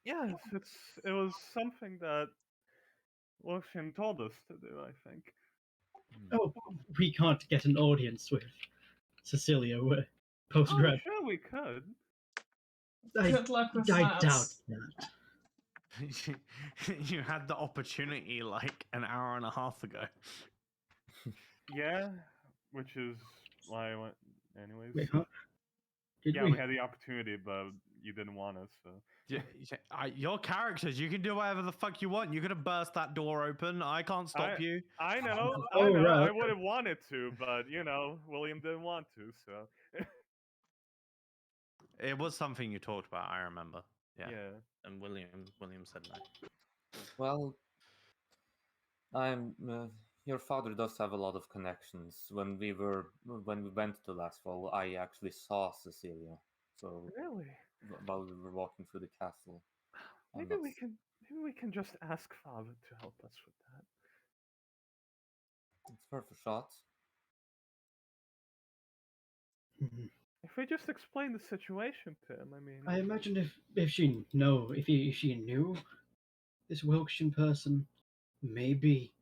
Yes, it was something that Lucian told us to do, I think. Oh, we can't get an audience with Cecilia. We're post Oh, grad. sure we could. Good luck with I that. doubt that. You had the opportunity like an hour and a half ago. Yeah, which is why I went. Anyways. Wait, huh? Did Yeah, we? we had the opportunity, but you didn't want us, so. Your characters, you can do whatever the fuck you want. You could have burst that door open. I can't stop you. I know, Oh, I know. right, I okay. would have wanted to, but William didn't want to, so. It was something you talked about. I remember. Yeah. Yeah. And William said no. Well, I'm. Your father does have a lot of connections. When we went to Laswell, I actually saw Cecilia. So Really? while we were walking through the castle, I'm Maybe not. maybe we can just ask Father to help us with that. It's worth a shot. Mhm. If we just explain the situation to him, I mean. I imagine if she knew this Wilkshire person, maybe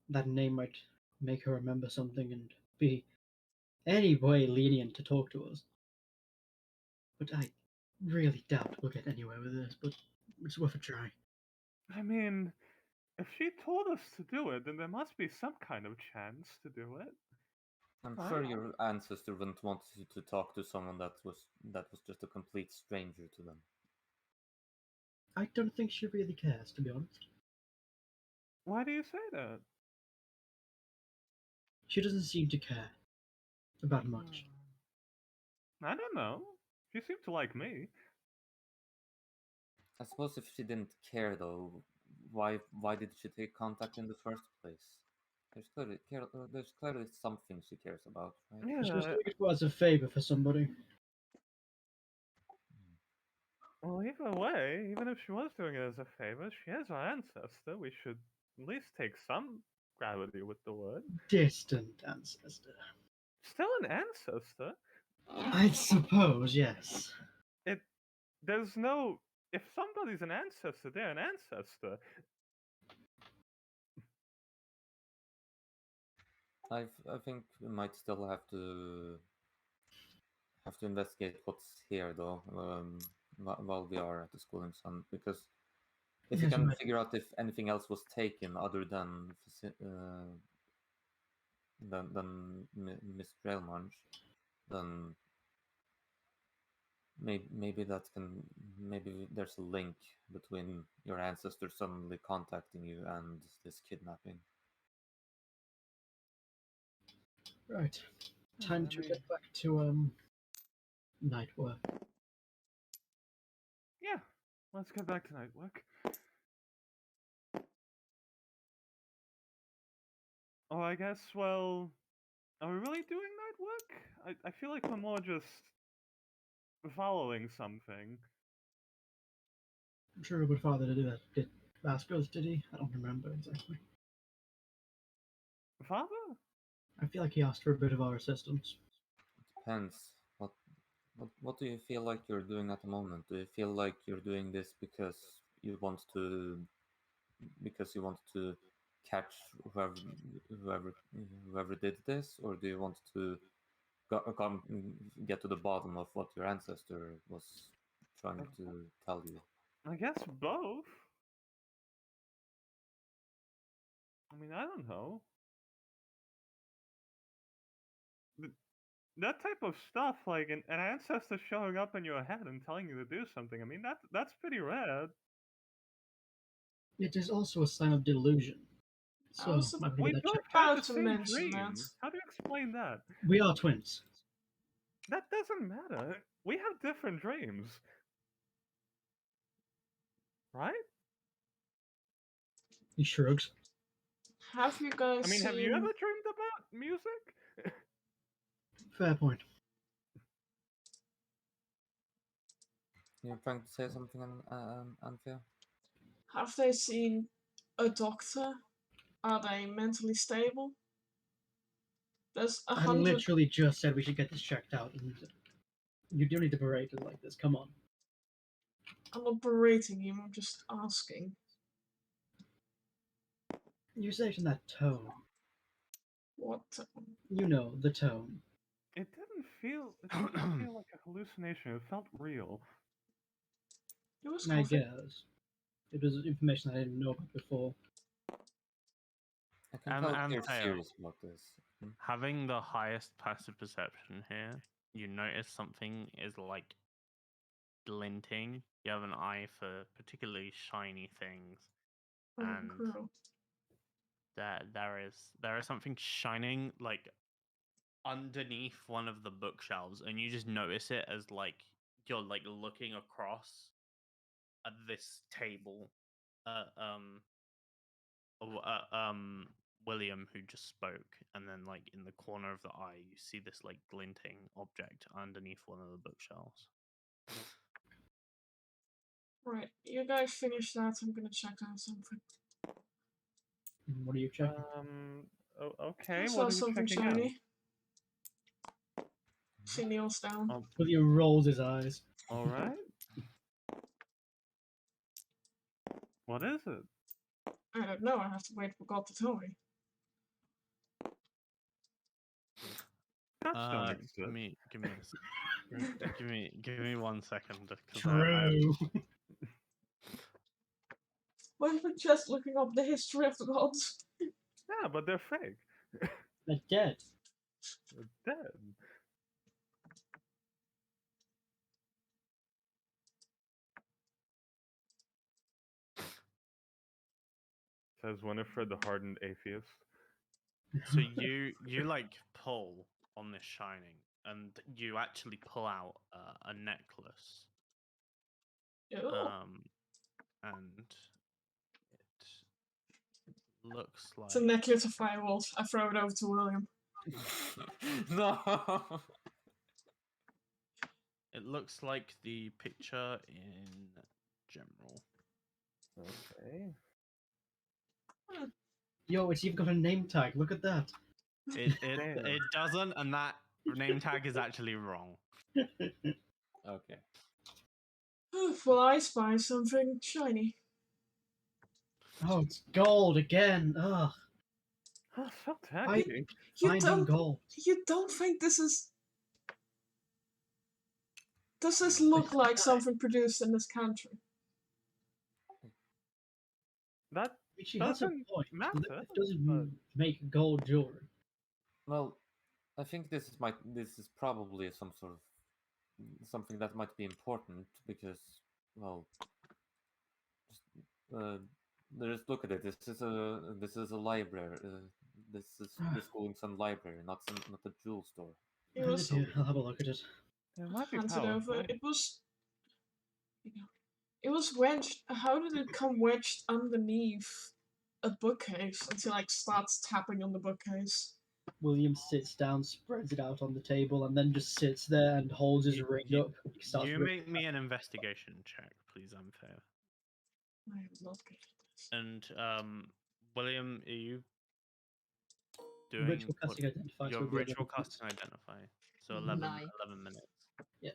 that name might make her remember something and be any way lenient to talk to us. But I really doubt we'll get anywhere with this. But it's worth a try. I mean, if she told us to do it, then there must be some kind of chance to do it. I'm Right. sure your ancestor wouldn't want you to talk to someone that was just a complete stranger to them. I don't think she really cares, to be honest. Why do you say that? She doesn't seem to care about much. I don't know. She seemed to like me. I suppose if she didn't care, though, why did she take contact in the first place? There's clearly something she cares about, right? She was Yeah. doing it as a favor for somebody. Well, either way, even if she was doing it as a favor, she is our ancestor. We should at least take some gravity with the word. Distant ancestor. Still an ancestor. I suppose, yes. There's no. If somebody's an ancestor, they're an ancestor. I think we might still have to investigate what's here, though, while we are at the Schooling Sun, because if you Yes, can right. figure out if anything else was taken other than Miss Trailmunch, then maybe there's a link between your ancestor suddenly contacting you and this kidnapping. Right. Time to get back to night work. Yeah, let's get back to night work. Oh, I guess, well, are we really doing night work? I feel like we're more just following something. I'm sure a good father to do that. Did Vasco's, did he? I don't remember exactly. Father? I feel like he asked for a bit of our assistance. Depends. What do you feel like you're doing at the moment? Do you feel like you're doing this because you want to catch whoever whoever did this, or do you want to come get to the bottom of what your ancestor was trying to tell you? I guess both. I mean, I don't know. That type of stuff, like an ancestor showing up in your head and telling you to do something, I mean, that's pretty rare. It is also a sign of delusion. I So, was I'm gonna We get that both checked had out. the about to same mention that. dreams. How do you explain that? We are twins. That doesn't matter. We have different dreams. Right? He shrugs. Have you guys I mean, seen? have you ever dreamed about music? Fair point. You're trying to say something, Anthea? Have they seen a doctor? Are they mentally stable? There's I 100. literally just said we should get this checked out. And you do need to berate us like this. Come on. I'm not berating you. I'm just asking. You say it in that tone. What? You know, the tone. It didn't feel like a hallucination. It felt real. It was I coffee. guess. It was information I didn't know about before. I can tell And you're Theo, serious about this. having the highest passive perception here, you notice something is like glinting. You have an eye for particularly shiny things, and Crew. there is something shining like underneath one of the bookshelves, and you just notice it as like you're like looking across at this table. Uh, um, William, who just spoke, and then like in the corner of the eye, you see this like glinting object underneath one of the bookshelves. Right, you guys finish that. I'm gonna check out something. What are you checking? Okay. I What saw are you something checking out? shiny. She kneels down. Oh, William rolls his eyes. all right. What is it? I don't know. I have to wait for God to tell me. Cats don't Give exist. me, give me, give me 1 second. 'Cause True. Why are we just looking up the history of the gods? Yeah, but they're fake. They're dead. Dead. Says Winifred, the hardened atheist. So you like pull on this shining, and you actually pull out a necklace. Ew. And it looks It's a like necklace of firewalls. I throw it over to William. No. it looks like the picture in general. Okay. Yo, it's even got a name tag. Look at that. Damn. It doesn't, and that name tag is actually wrong. Okay. Well, I spy something shiny. Oh, it's gold again. Ugh. Oh, so I- tacky. You Finding don't. gold. You don't think this is? Does this look like something produced in this country? That She has a doesn't point. matter. It doesn't but- make gold jewelry. Well, I think this is probably some sort of something that might be important because, well, just, just look at it. This is a library. This is the schooling's son library, not a jewel store. It Hand it was here. I'll have a look at it. It might be handed over. powerful. It was. It was wedged. How did it come wedged underneath a bookcase until like starts tapping on the bookcase? William sits down, spreads it out on the table, and then just sits there and holds his ring up. He starts You ripping make me an investigation check, please, Unfair. I am not good at this. And William, are you the doing ritual what- casting identifies your with the ritual 11 minutes. casting identify? So 11, Nine. 11 minutes. Yeah.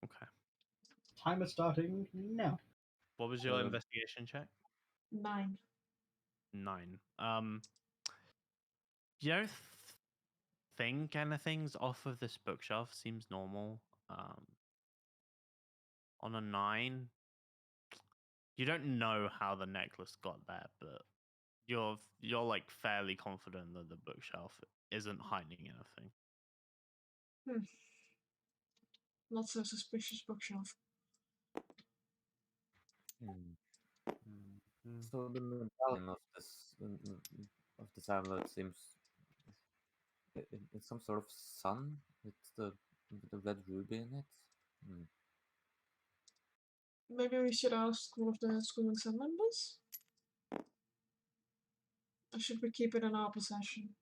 Okay. Timer starting now. What was your Um, investigation check? 9. 9. You don't think anything's off of this bookshelf? Seems normal. On a 9, you don't know how the necklace got there, but you're like fairly confident that the bookshelf isn't hiding anything. Not so suspicious bookshelf. hmm. Mm. So the medallion of this amulet seems it's some sort of sun. It's with the red ruby in it. Hmm. Maybe we should ask one of the School and Sun members? Or should we keep it in our possession?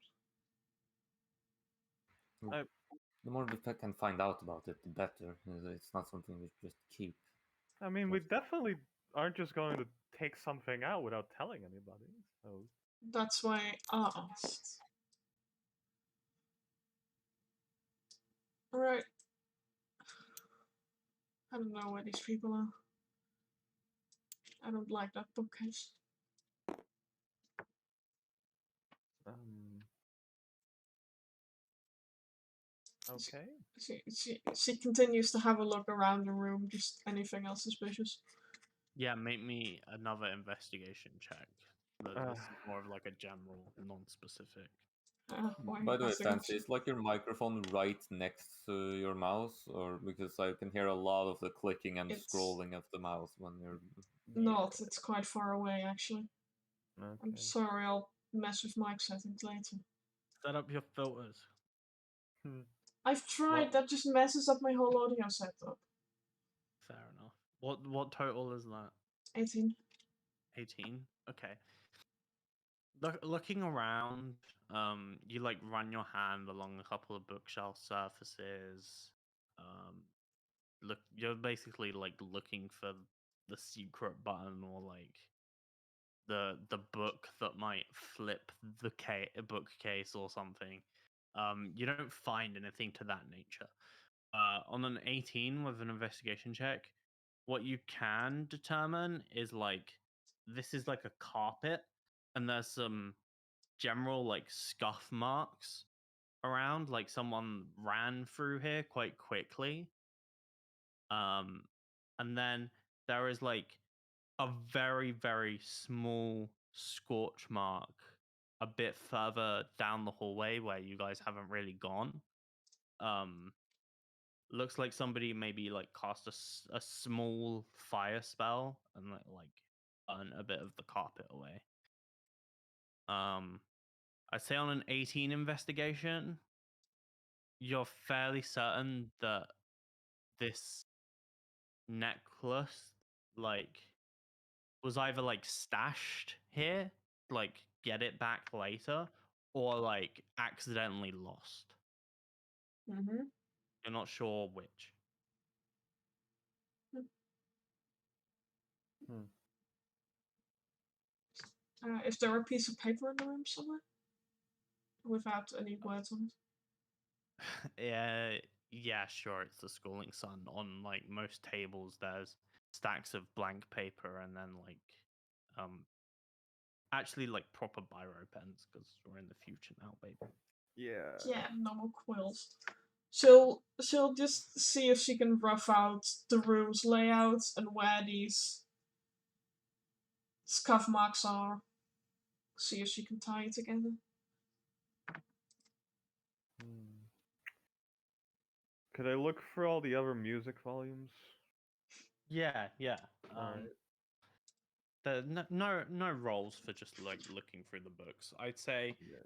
The more we can find out about it, the better. It's not something we just keep. I mean, we definitely aren't just going to take something out without telling anybody. So That's why I asked. Alright. I don't know where these people are. I don't like that bookcase. um. Okay. She continues to have a look around the room, just anything else suspicious. Yeah, make me another investigation check. But this is Ah. more of like a general, non-specific. Why By the way, investigation? Fancy, is like your microphone right next to your mouse, or because I can hear a lot of the clicking and It's- scrolling of the mouse when you're. Not, it's quite far away actually. I'm Okay. sorry, I'll mess with mic settings later. Set up your filters. I've tried, that just messes up my whole audio setup. Fair enough. What total is that? 18. 18. Okay. Looking around, you like run your hand along a couple of bookshelf surfaces. You're basically like looking for the secret button or like the book that might flip the bookcase or something. You don't find anything to that nature. On an 18 with an investigation check, what you can determine is like this is like a carpet, and there's some general like scuff marks around, like someone ran through here quite quickly. And then there is like a very, very small scorch mark a bit further down the hallway where you guys haven't really gone. Looks like somebody maybe like cast a small fire spell and like burn a bit of the carpet away. I'd say on an 18 investigation, you're fairly certain that this necklace like was either like stashed here, like get it back later, or like accidentally lost. Mm-hmm. You're not sure which. Hmm. Is there a piece of paper in the room somewhere? Without any words on it? Yeah, sure. It's the Schooling Sun. On like most tables, there's stacks of blank paper and then like, actually like proper biro pens because we're in the future now, baby. Yeah. Yeah, normal quills. She'll just see if she can rough out the room's layout and where these scuff marks are. See if she can tie it together. Hmm. Could I look for all the other music volumes? Yeah. Alright. There no roles for just like looking through the books. I'd say Yeah.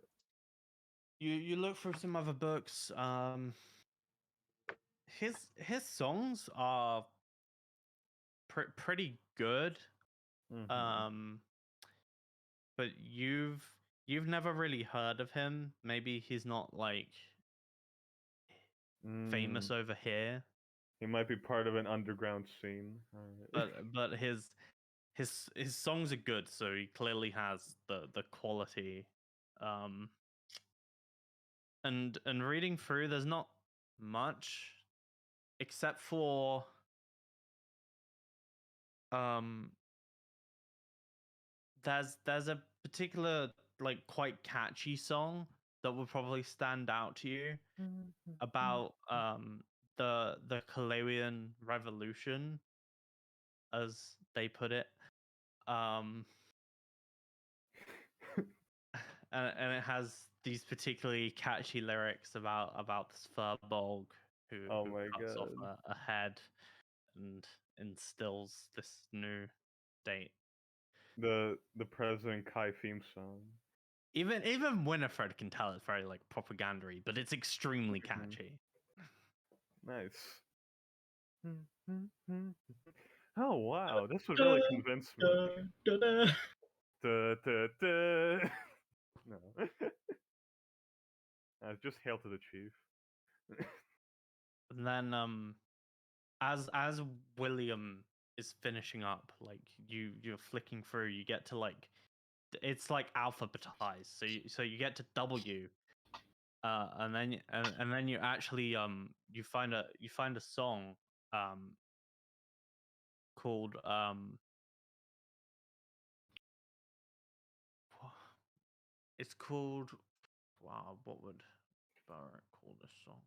you look through some other books. His songs are pretty good. Mhm. But you've never really heard of him. Maybe he's not like famous Mm. over here, He might be part of an underground scene. Alright. but his songs are good, so he clearly has the quality. Um, and reading through, there's not much except for um there's a particular like quite catchy song that will probably stand out to you about the Kalawian Revolution, as they put it. Um, and it has these particularly catchy lyrics about this Furbolg Oh who my cuts off god. a head and instills this new state. The President Kai theme song. Even Winifred can tell it's very like propagandary, but it's extremely Mhm. catchy. Nice. Oh wow, this would really convince me. No. Just hail to the chief. And then as William is finishing up, like you're flicking through, you get to like it's like alphabetized, so you get to W, and then you actually you find a song called it's called, wow, what would Barrett call this song?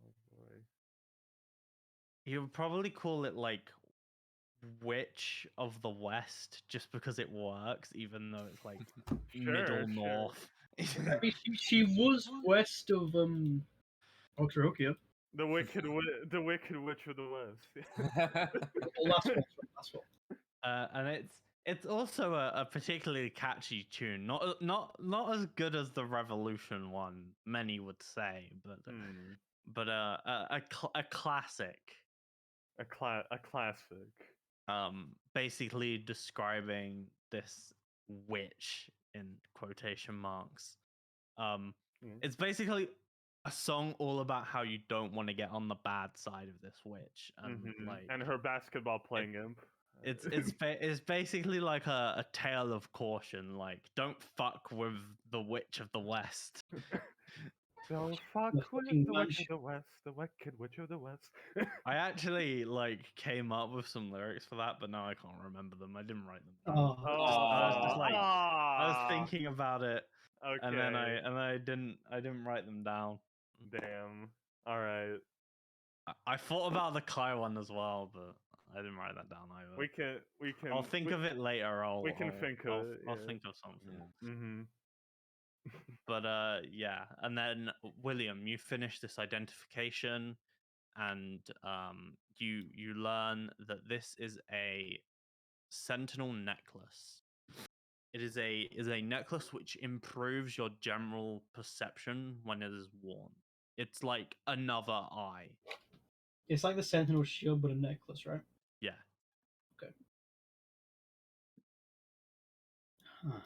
Oh boy. He would probably call it like Witch of the West, just because it works, even though it's like Sure, middle sure. north. I mean, she was west of Orgisia. The Wicked Witch of the West. Well, last one. And it's also a particularly catchy tune. Not as good as the Revolution one, many would say, Hmm. but a classic. A classic. Basically describing this witch in quotation marks. Hmm. It's basically a song all about how you don't want to get on the bad side of this witch, and like And her basketball playing imp. it's basically like a tale of caution. Like, don't fuck with the Witch of the West. Don't fuck The with fucking the Witch mansion. of the West, the Wicked Witch of the West. I actually like came up with some lyrics for that, but now I can't remember them. I didn't write them down. Oh, I was just like I was ah, thinking about it, and then okay. I didn't write them down. Damn. All right. I thought about the Kai one as well, but I didn't write that down either. We can. I'll think of it later. we can think of it, I'll yeah. think of something. Yeah. Mm-hmm. But yeah, and then William, you finish this identification, and you learn that this is a sentinel necklace. It is a necklace which improves your general perception when it is worn. It's like another eye. It's like the Sentinel shield, but a necklace, right? Yeah. Okay. Huh.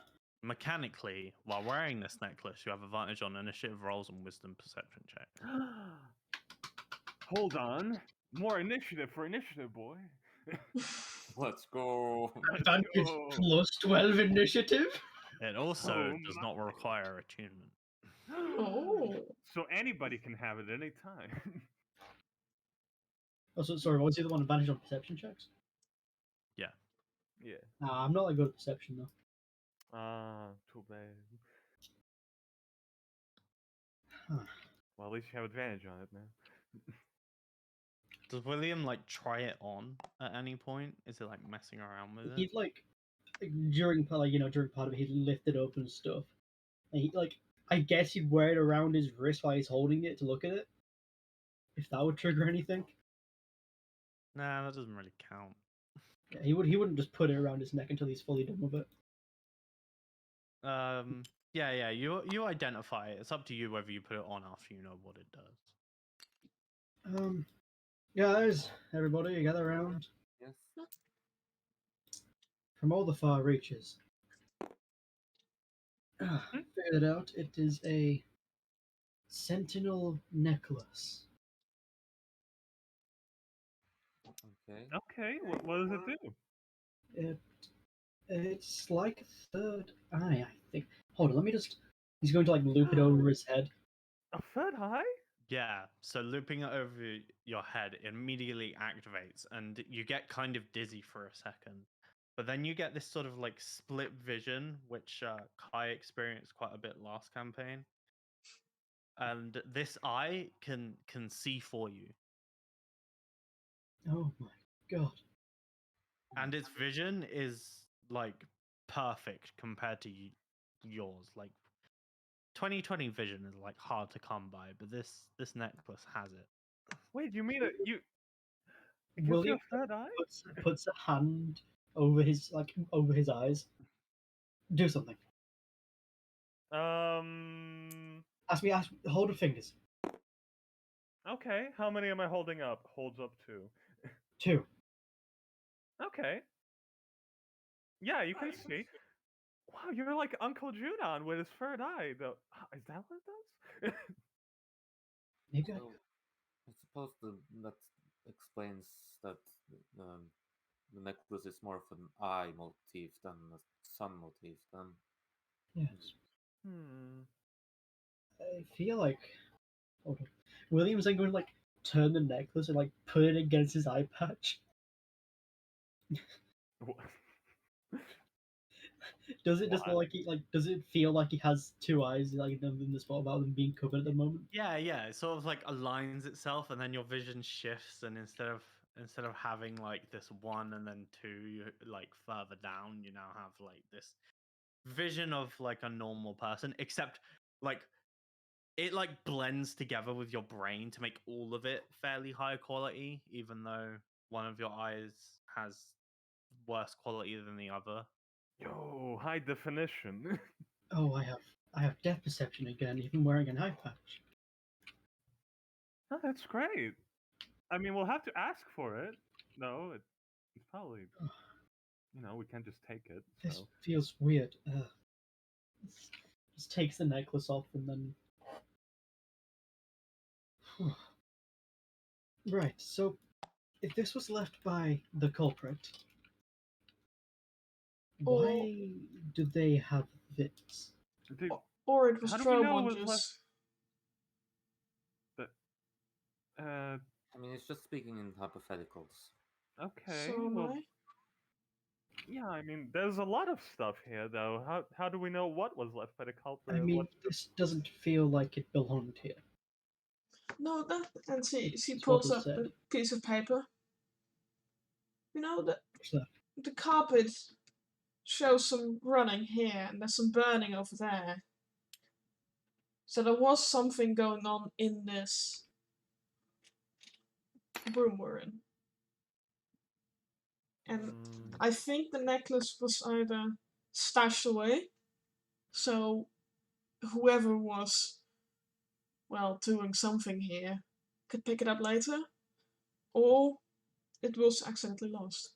Mechanically, while wearing this necklace, you have advantage on initiative rolls and wisdom perception check. Hold on. More initiative for initiative, boy. Let's go. Advantage go. plus 12 initiative? It also Oh does my. not require attunement. Oh. So anybody can have it any time. Oh, sorry, what was the other one? Advantage on perception checks? Yeah. Yeah. Nah, I'm not that good at perception, though. Ah, too bad. Huh. Well, at least you have advantage on it now. Does William like try it on at any point? Is it like messing around with it? He'd during part of it, he'd lift it up and stuff. And I guess he'd wear it around his wrist while he's holding it to look at it. If that would trigger anything. Nah, that doesn't really count. Yeah, he wouldn't just put it around his neck until he's fully done with it. Yeah, you identify it. It's up to you whether you put it on after you know what it does. Guys, everybody, gather around Yes. from all the far reaches. Figured it out. It is a sentinel necklace. Okay. Okay, what does it do? It's like a third eye, I think. Hold on, let me just. He's going to loop it over his head. A third eye? Yeah, so looping it over your head immediately activates, and you get kind of dizzy for a second. But then you get this sort of like split vision, which Kai experienced quite a bit last campaign. And this eye can see for you, Oh my god. and its vision is like perfect compared to yours. Like 2020 vision is like hard to come by, but this necklace has it. Wait, you mean it gives you William a third eye? puts a hand over his eyes. Do something. Hold your fingers. Okay, how many am I holding up? Holds up to. 2. Okay. Yeah, you can see. Wow, you're like Uncle Junon with his third eye, though. Is that what it does? Maybe I So, I suppose that explains that the necklace is more of an eye motif than a sun motif. Then. yes. Hmm. I feel like hold on. William's then going to turn the necklace and put it against his eye patch. Does it just What? does it feel like he has 2 eyes in the spot about them being covered at the moment? Yeah, it sort of like aligns itself, and then your vision shifts, and instead of having like this 1 and then 2, you like further down, you now have like this vision of like a normal person, except like it like blends together with your brain to make all of it fairly high quality, even though one of your eyes has worse quality than the other. Yo, high definition. Oh, I have depth perception again, even wearing an eye patch. Oh, that's great. I mean, we'll have to ask for it. No, it's probably, we can't just take it. This So. feels weird. Just takes the necklace off and then. Right, so if this was left by the culprit, why do they have this? Or it was How do we know it was Strobon's. left? Uh, I mean, it's just speaking in hypotheticals. okay. So am Well, I. yeah. I mean, there's a lot of stuff here, though. How do we know what was left by the culprit? I and mean, what? this doesn't feel like it belonged here. No, that and she That's what pulls was up said. the piece of paper. You know, What's that? the carpet shows some running here, and there's some burning over there. So there was something going on in this room we're in. And I think the necklace was either stashed away, so whoever was, well, doing something here could pick it up later, or it was accidentally lost.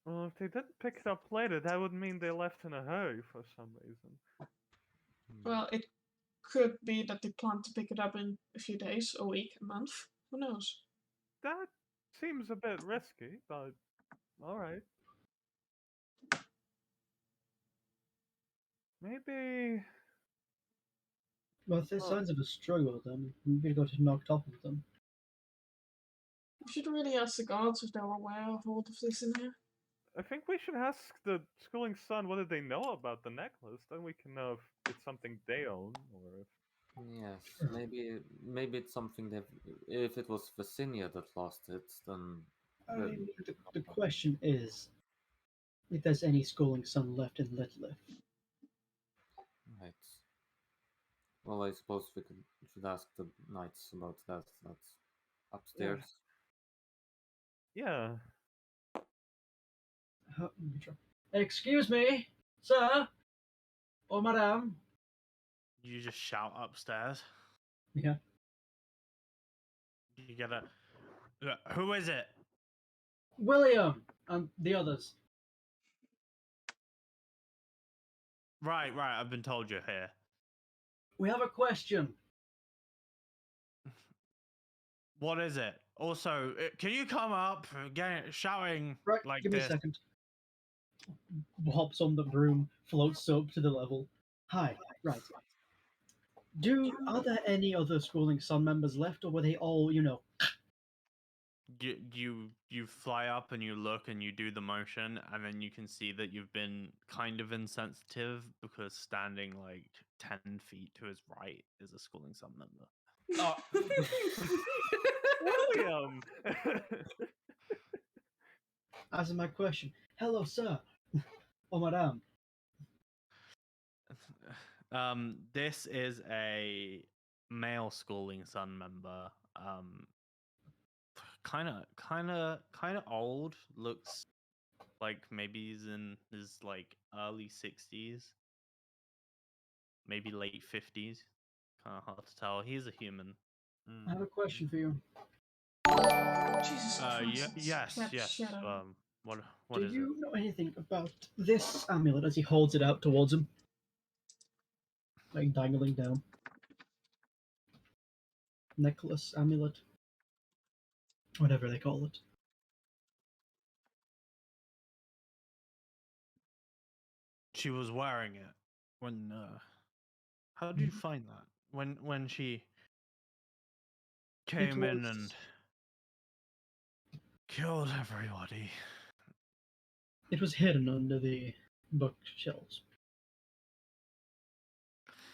Well, if they didn't pick it up later, that would mean they left in a hurry for some reason. Well, it could be that they plan to pick it up in a few days, a week, a month. Who knows? That seems a bit risky, but alright. Maybe. Well, if there's signs of a struggle, then maybe go to knock top of them. We should really ask the guards if they were aware of all of this in here. I think we should ask the schooling son what did they know about the necklace. Then we can know if it's something they own or if. Yes, maybe it's something that if it was Vicinia that lost it, then I the- mean, the question is if there's any schooling sun left in Litlith. right. Well, I suppose we should ask the knights about that. That's upstairs. Yeah. Let me try. Excuse me, sir, or madame. You just shout upstairs. Yeah. You gotta. Who is it? William and the others. Right. I've been told you're here. We have a question. What is it? Also, can you come up? Shouting Right, like give me this. a second. Hops on the broom, floats up to the level. Hi, right. Are there any other schooling sun members left, or were they all, You fly up and you look and you do the motion, and then you can see that you've been kind of insensitive because standing like 10 feet to his right is a schooling sun member. William! Answer my question. Hello, sir, or madame. This is a male schooling sun member. Kind of old. Looks like maybe he's in his like early 60s, maybe late 50s. Kind of hard to tell. He's a human. I have a question for you. Jesus Christ. Yes. Shadow. What Do is it? you know anything about this amulet as he holds it out towards him? Like dangling down. Necklace, amulet. Whatever they call it. She was wearing it when. How did you find that? When she came in and killed everybody. It was hidden under the bookshelves.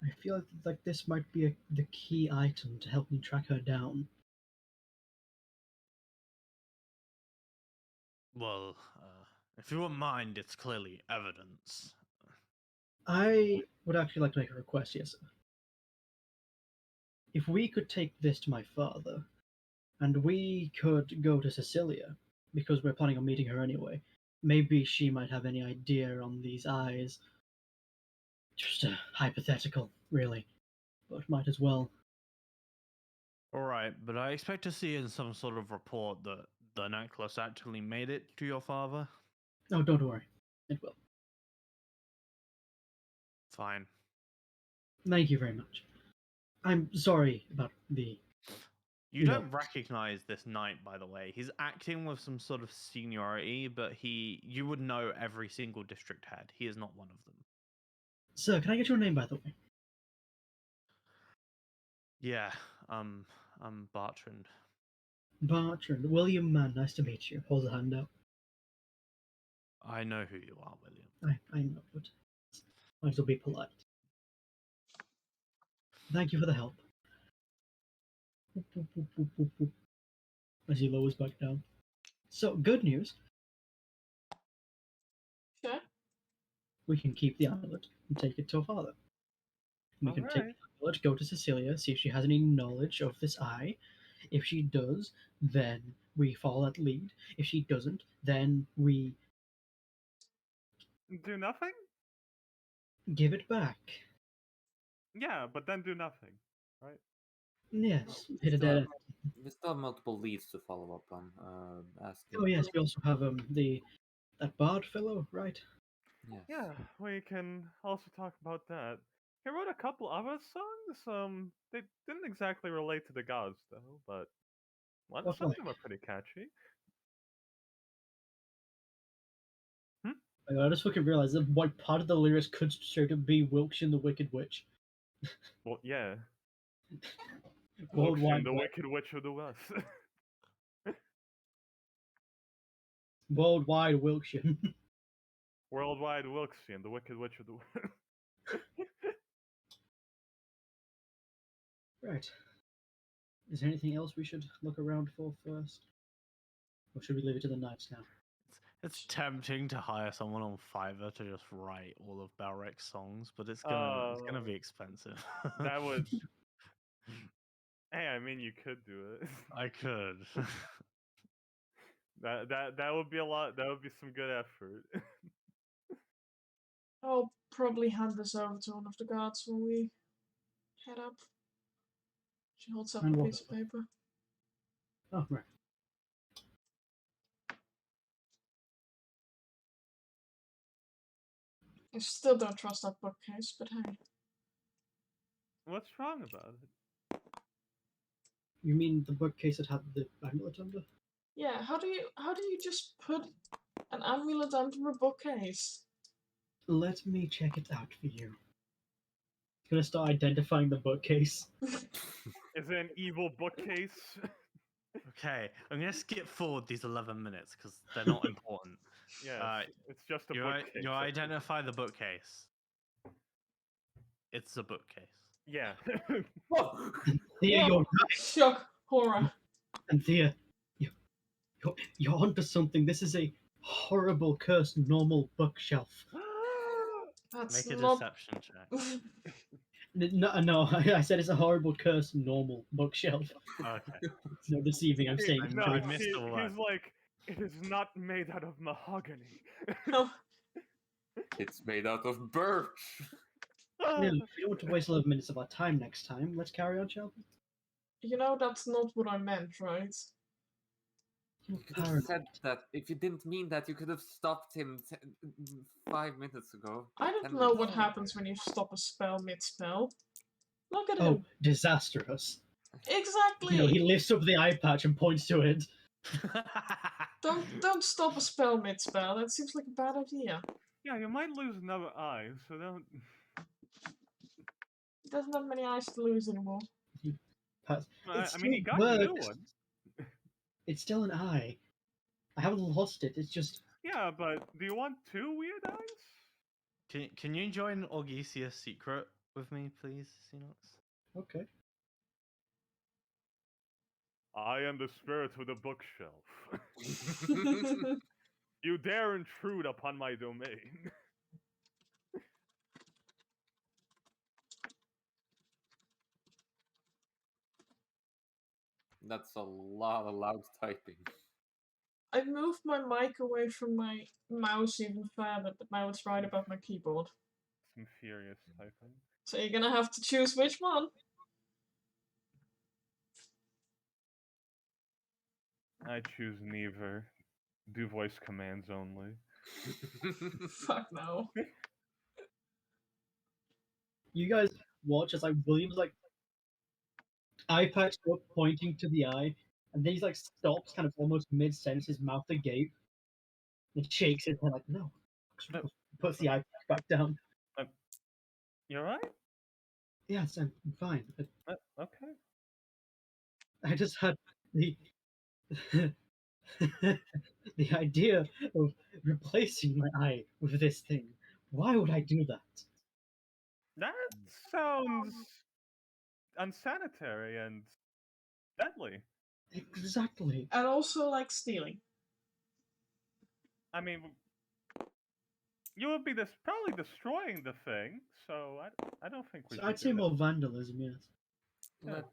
I feel like this might be the key item to help me track her down. Well, if you wouldn't mind, it's clearly evidence. I would actually like to make a request, yes, sir. If we could take this to my father, and we could go to Cecilia, because we're planning on meeting her anyway, maybe she might have any idea on these eyes. Just a hypothetical, really, but might as well. All right, but I expect to see in some sort of report that the necklace actually made it to your father. Oh, don't worry, it will. Fine. Thank you very much. I'm sorry about the. You don't recognize this knight, by the way. He's acting with some sort of seniority, but you would know every single district head. He is not one of them. Sir, can I get your name, by the way? Yeah, I'm Bartrand. Bartrand. William Mann, nice to meet you. Holds a hand out. I know who you are, William. I know, but might as well be polite. Thank you for the help. As he lowers back down. So, good news. Sure. We can keep the amulet and take it to her father. We can take Alright. the amulet, go to Cecilia, see if she has any knowledge of this eye. If she does, then we follow that lead. If she doesn't, then we Do nothing? give it back. Yeah, but then do nothing. Right? Yes, We hit a still dead have, end. we still have multiple leads to follow up on. Asking. Oh yes, we also have that bard fellow, right? Yes. Yeah, we can also talk about that. He wrote a couple other songs. They didn't exactly relate to the gods though, but What some of like? them are pretty catchy. I just fucking realized that what part of the lyrics could straight up be Wilkes and the Wicked Witch. Well, yeah. Worldwide, the Wicked Witch of the West. worldwide Wilkeshian. Worldwide Wilksian, the Wicked Witch of the West. Right. Is there anything else we should look around for first? Or should we leave it to the night now? It's tempting to hire someone on Fiverr to just write all of Balrec's songs, but it's gonna be expensive. That would. Hey, I mean, you could do it. I could. That would be a lot. That would be some good effort. I'll probably hand this over to one of the guards when we head up. She holds up And a what? piece of paper. Oh, right. I still don't trust that bookcase, but hey. What's wrong about it? You mean the bookcase that had the amulet under? Yeah, how do you just put an amulet under a bookcase? Let me check it out for you. Gonna start identifying the bookcase. Is it an evil bookcase? Okay, I'm gonna skip forward these 11 minutes because they're not important. Yeah, it's just a You bookcase. identify the bookcase. It's a bookcase. Yeah. Whoa! Thea, you're right. Shock, horror. And Thea, you're onto something. This is a horrible, cursed, normal bookshelf. That's Make a not. deception check. No, I said it's a horrible, cursed, normal bookshelf. Okay. It's no deceiving. I'm saying No, I missed a word. he's like, it is not made out of mahogany. No, It's made out of birch. No, we don't want to waste 11 minutes of our time next time. Let's carry on, shall we? you know that's not what I meant, right? You're You could have paranoid. said that. If you didn't mean that, you could have stopped him 5 minutes ago. I 10 don't know what minutes ago. happens when you stop a spell mid-spell. Look at Oh, him. disastrous. Exactly. He lifts up the eye patch and points to it. Don't stop a spell mid-spell. That seems like a bad idea. Yeah, you might lose another eye, so don't. He doesn't have many eyes to lose anymore. Pat- I It mean, he still got a new works. one. It's still an eye. I haven't lost it. It's just Yeah, but do you want two weird eyes? Can you join Orgisia's secret with me, please, Xenox? okay. I am the spirit of the bookshelf. You dare intrude upon my domain. That's a lot of loud typing. I moved my mic away from my mouse even further, but now it's right above my keyboard. Some furious typing. So you're gonna have to choose which one. I choose neither. Do voice commands only. Fuck no. You guys watch as like William's like eye patch up pointing to the eye, and then he's like stops kind of almost mid sentence, his mouth agape, and shakes his head like no. Puts the eye patch back down. You alright? Yes, I'm fine. Okay. I just had the the idea of replacing my eye with this thing. Why would I do that? That sounds unsanitary and deadly. Exactly. And also like stealing. I mean, you would be probably destroying the thing, so I don't think we So should I'd say do more vandalism, yes. that. Let-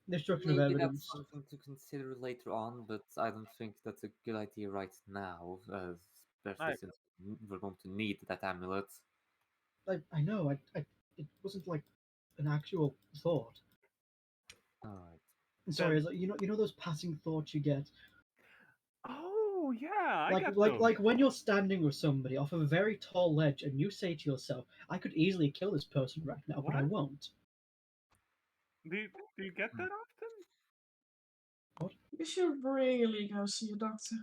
Destruction of Maybe that's evidence. something to consider later on, but I don't think that's a good idea right now, especially I- since we're going to need that amulet. I know, it wasn't like an actual thought. Alright. I'm sorry, Then- it's like, you know those passing thoughts you get, Oh yeah, I like get like those. like when you're standing with somebody off of a very tall ledge and you say to yourself, "I could easily kill this person right now, but I What? won't." Do you get that often? You should really go see a doctor.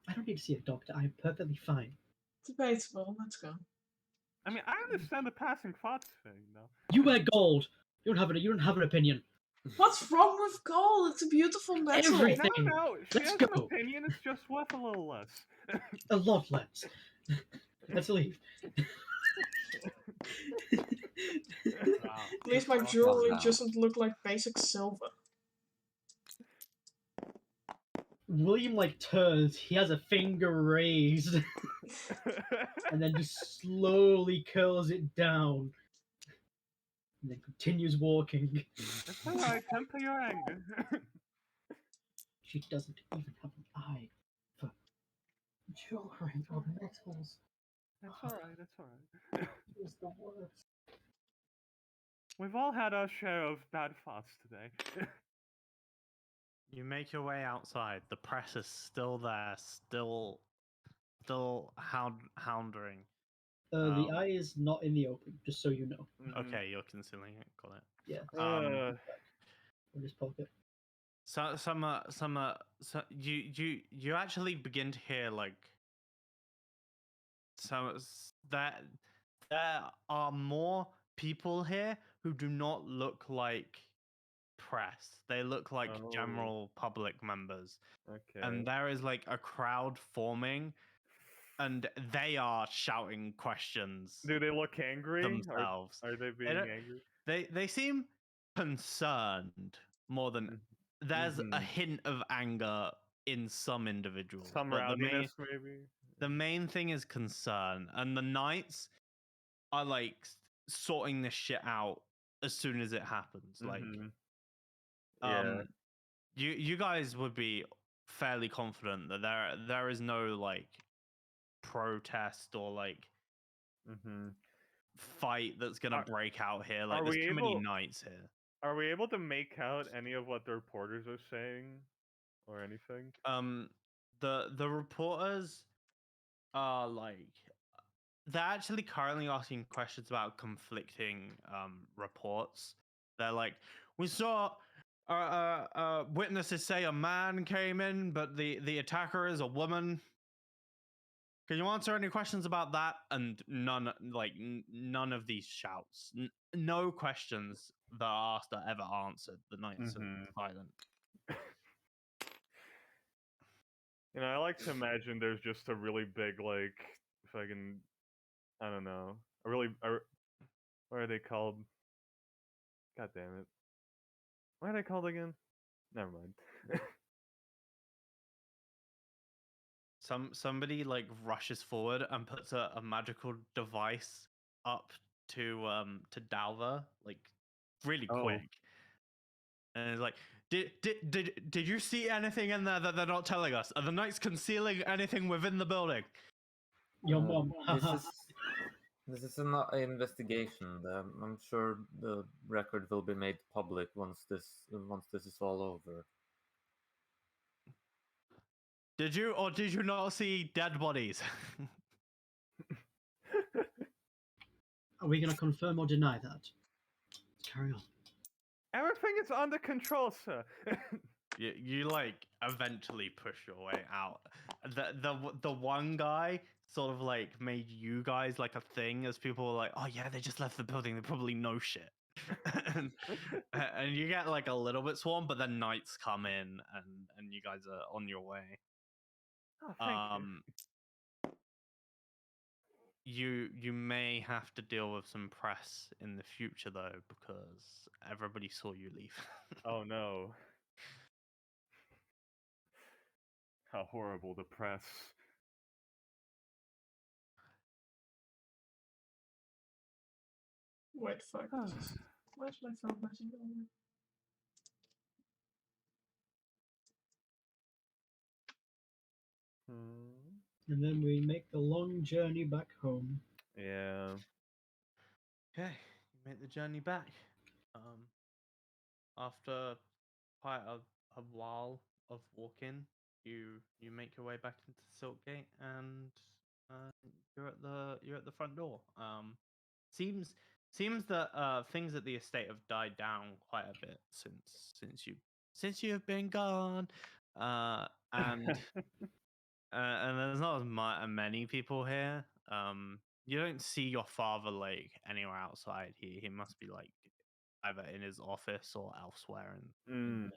I don't need to see a doctor. I am perfectly fine. Debatable. Let's go. I mean, I understand the passing thoughts thing, though. You wear gold. You don't have an opinion. What's wrong with gold? It's a beautiful metal. Everything. No, she Let's has go. an opinion. It's just worth a little less. A lot less. Let's leave. Wow. At least my Calm jewelry down. doesn't look like basic silver. William turns. He has a finger raised, and then just slowly curls it down, and then continues walking. It's alright. Temper your anger. She doesn't even have an eye for jewelry or metals. It's alright. It's alright. It's the worst. We've all had our share of bad thoughts today. You make your way outside. The press is still there, still houndering. The eye is not in the open, just so you know. Okay, you're concealing it. Got it. Yeah, in his pocket. So you actually begin to hear that there are more people here who do not look like press. They look like Oh. general public members. Okay. And there is a crowd forming and they are shouting questions Do they look angry? themselves. Are they being don't- angry? They seem concerned more than there's a Mhm. hint of anger in some individuals. Some but rowdiness, maybe. the main thing is concern, and the knights are sorting this shit out as soon as it happens. Mhm. Yeah. You guys would be fairly confident that there is no protest or Mhm. fight that's gonna Are- break out here. are There's we too many able- knights here. Are we able to make out any of what the reporters are saying, or anything? The reporters are they're actually currently asking questions about conflicting reports. They're like, we saw witnesses say a man came in, but the attacker is a woman. Can you answer any questions about that? And none of these shouts, no questions that are asked are ever answered. The knights are silent. I like to imagine there's just a really big, fucking, I don't know, what are they called? God damn it. What are they called again? Never mind. Somebody rushes forward and puts a magical device up to Dalva really Oh. quick, and it's like, did you see anything in there that they're not telling us? Are the knights concealing anything within the building? Your mom. This is an investigation. I'm sure the record will be made public once this is all over. Did you or did you not see dead bodies? Are we gonna confirm or deny that? Let's carry on. Everything is under control, sir. You eventually push your way out. The one guy sort of made you guys a thing, as people were like, oh yeah, they just left the building, they probably know shit. and you get a little bit swarmed, but then knights come in and you guys are on your way. Oh, thank You may have to deal with some press in the future though, because everybody saw you leave. Oh no. How horrible the press. Wait, fuck. Where's my phone buzzing going? And then we make the long journey back home. Yeah. Okay, you make the journey back. After quite a while of walking, you make your way back into Silkgate, and you're at the front door. Seems seems that things at the estate have died down quite a bit since you have been gone. And and there's not many people here. You don't see your father like anywhere outside. He must be like either in his office or elsewhere in Mm.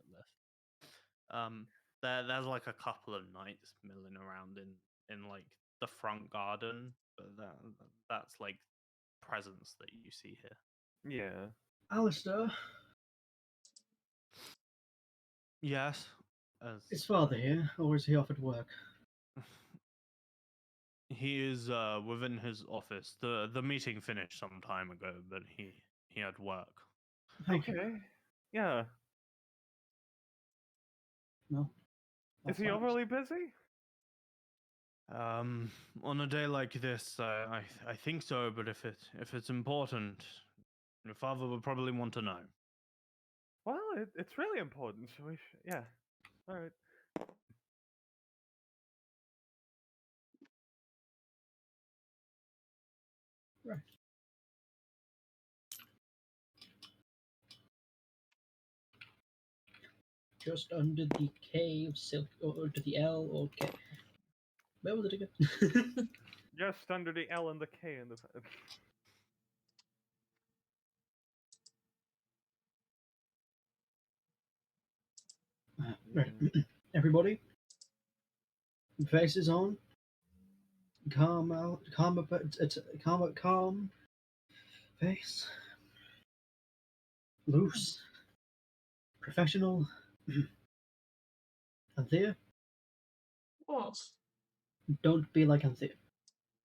Midliff. There's like a couple of knights milling around in like the front garden, but that's like presence that you see here. Yeah. Alistair, Yes, as is father here, or is he off at work? he is within his office. The meeting finished some time ago, but he had work. Thank you. Okay. Yeah. No. Is that's he fine. overly busy? On a day like this, I think so. But if it's important, your father would probably want to know. Well, it's really important. So we yeah. All right. Right. Just under the K of Silk, or to the L or K. Where was it again? Just under the L and the K and the. Right. Yeah. Everybody, faces on. Calm out. Calm up. It's calm face. Loose. Professional. Anthea, What? don't be like Anthea.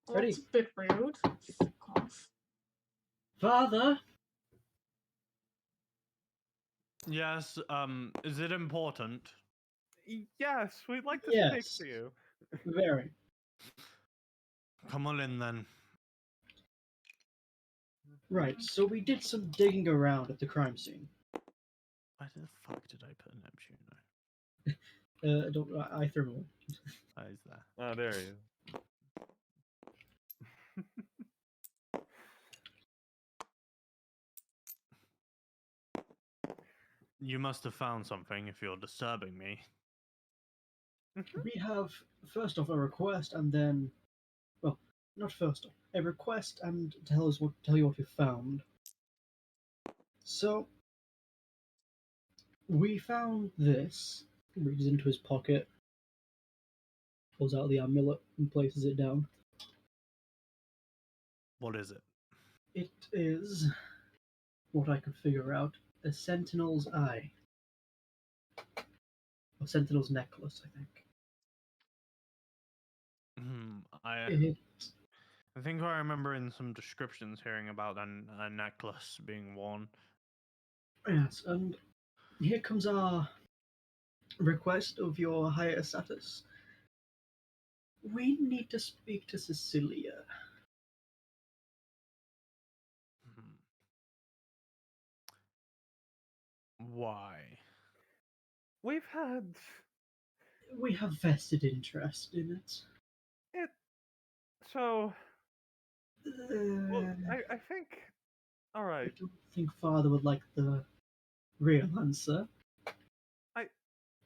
Well, Ready? that's a bit rude. Fuck off. Father. Yes. Is it important? Yes, we'd like to speak Yes. to you. Very. Come on in then. Right. So we did some digging around at the crime scene. Where the fuck did I put Neptune? I threw him away. Oh, he's there. Oh, there he is. You must have found something if you're disturbing me. We have first off a request, and then, well, not first off, a request, and tell you what we found. So we found this. Reaches into his pocket, pulls out the amulet, and places it down. What is it? It is what I could figure out: a sentinel's eye, a sentinel's necklace, I think. I It, think I remember in some descriptions hearing about a necklace being worn. yes, and here comes our request of your higher status. We need to speak to Cecilia. Hmm. Why? We've had We have vested interest in it. it. So, well, Uh, I think. All I right. don't think Father would like the real answer. I.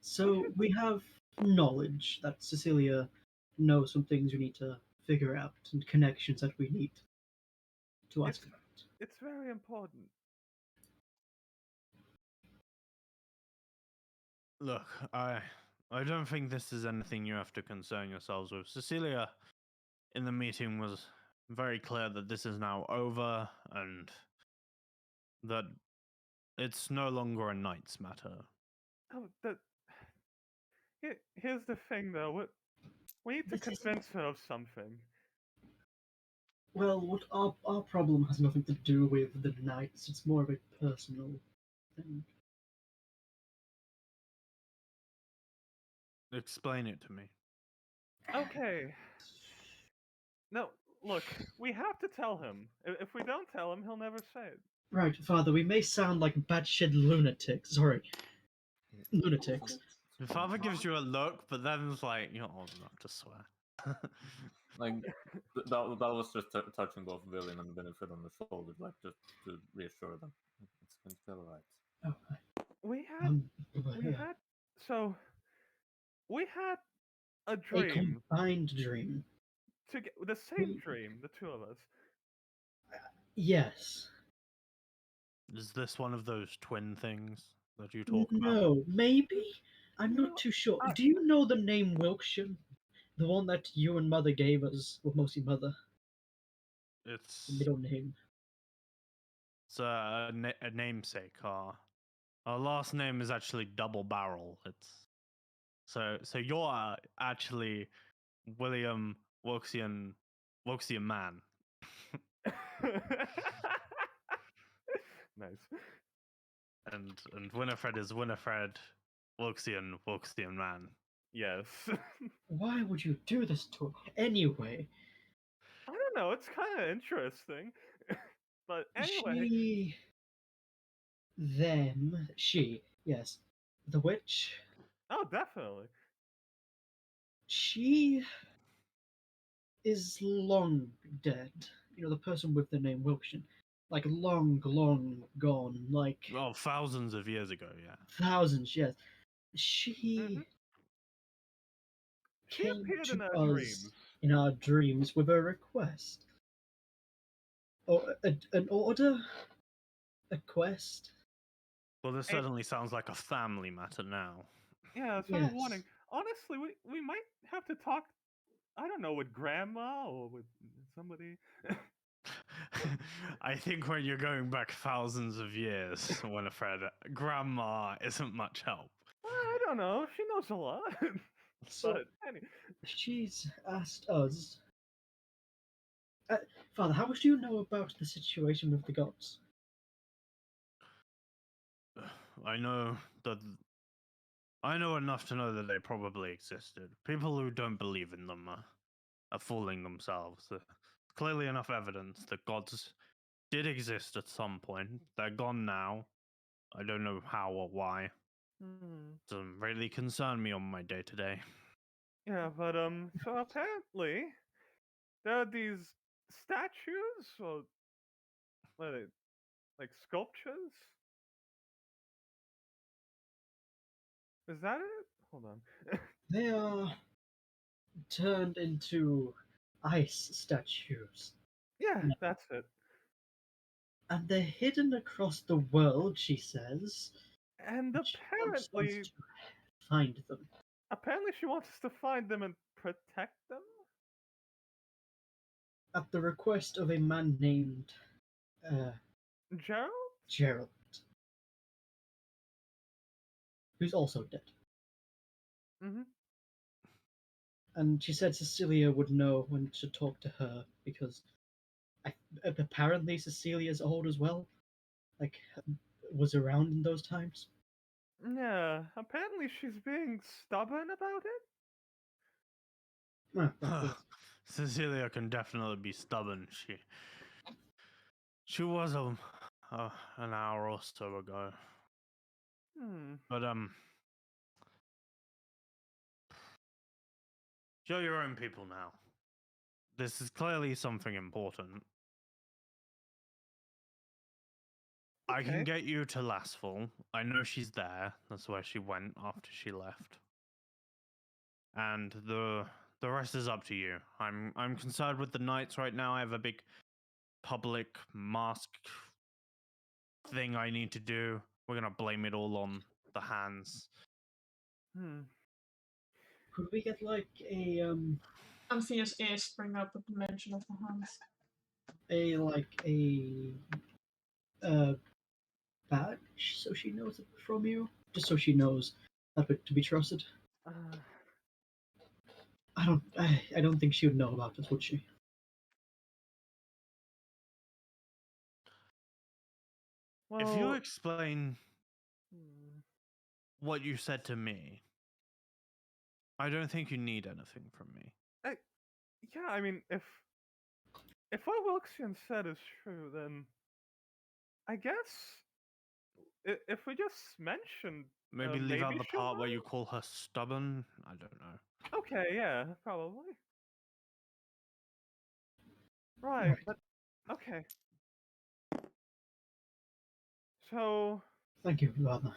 So should- we have knowledge that Cecilia knows some things we need to figure out and connections that we need to ask It's about. it's very important. Look, I don't think this is anything you have to concern yourselves with. Cecilia in the meeting was very clear that this is now over and that it's no longer a knight's matter. Oh, here's the thing, though. We need to This is convince her of something. Well, what our problem has nothing to do with the knights. It's more of a personal thing. Explain it to me. Okay. No, look, we have to tell him. If we don't tell him, he'll never say it. Right, Father. We may sound like batshit lunatics. Sorry, lunatics. The father gives you a look, but then it's like, you're old enough to swear. Like that was just touching both William and Winifred on the shoulder, like just to reassure them it's going to be all right. Oh, We had, um, we yeah. had, so we had a A dream combined dream. to get the same We- dream, the two of us. Yes. Is this one of those twin things that you talk about? No, maybe. I'm No, not too sure. I- Do you know the name Wilkshire? The one that you and Mother gave us, well, mostly Mother, the It's middle name. a namesake. Our last name is actually Double Barrel. So you're actually William Wilksian Man, Nice. and Winifred is Winifred Wilksian Man. Yes. Why would you do this to her? Anyway, I don't know. It's kind of interesting. But anyway, she, yes, the witch, oh, definitely. she is long dead. You know, the person with the name Wilkshire. Like, long, long gone. Like, Well, thousands of years ago, yeah. thousands, yes. She Mhm. She came appeared in to our us dreams. in our dreams with a request. Or an order? A quest? Well, this Hey, certainly sounds like a family matter now. yeah, it's Yes. warning. Honestly, we might have to talk. I don't know, with grandma or with somebody. I think when you're going back thousands of years, Winifred, grandma isn't much help. I don't know. She knows a lot. So, But any, she's asked us. Father, how much do you know about the situation with the gods? I know that I know enough to know that they probably existed. People who don't believe in them are fooling themselves. There's clearly enough evidence that gods did exist at some point. They're gone now. I don't know how or why. hmm. Doesn't really concern me on my day to day. Yeah, but so apparently there are these statues or what are they, like sculptures? Is that it? Hold on. They are turned into ice statues. Yeah, No. that's it. And they're hidden across the world, she says. And And she wants us apparently, to find them. she wants us to find them and protect them. At the request of a man named uh, Gerald? Gerald, who's also dead. Mm-hmm. And she said Cecilia would know when to talk to her because apparently Cecilia's old as well. Like, was around in those times. Yeah, apparently she's being stubborn about it. Well, Cecilia can definitely be stubborn. She was an hour or so ago. Hmm. But you're your own people now. This is clearly something important. I can Okay. get you to Lastful. I know she's there. That's where she went after she left. And the rest is up to you. I'm concerned with the knights right now. I have a big public mask thing I need to do. We're gonna blame it all on the hands. Hmm. could we get like Anthea's ears spring up at the mention of the hands. a badge so she knows it from you, just so she knows that to be trusted? Uh, I don't think she would know about this, would she? Well, If you explain hmm, what you said to me, I don't think you need anything from me. yeah, I mean, if what Wilxian said is true, then I guess if we just mentioned, Maybe leave maybe out the she'll part where know? you call her stubborn. I don't know. Okay, yeah, probably. Right, Right. but okay. So, Thank you, Father.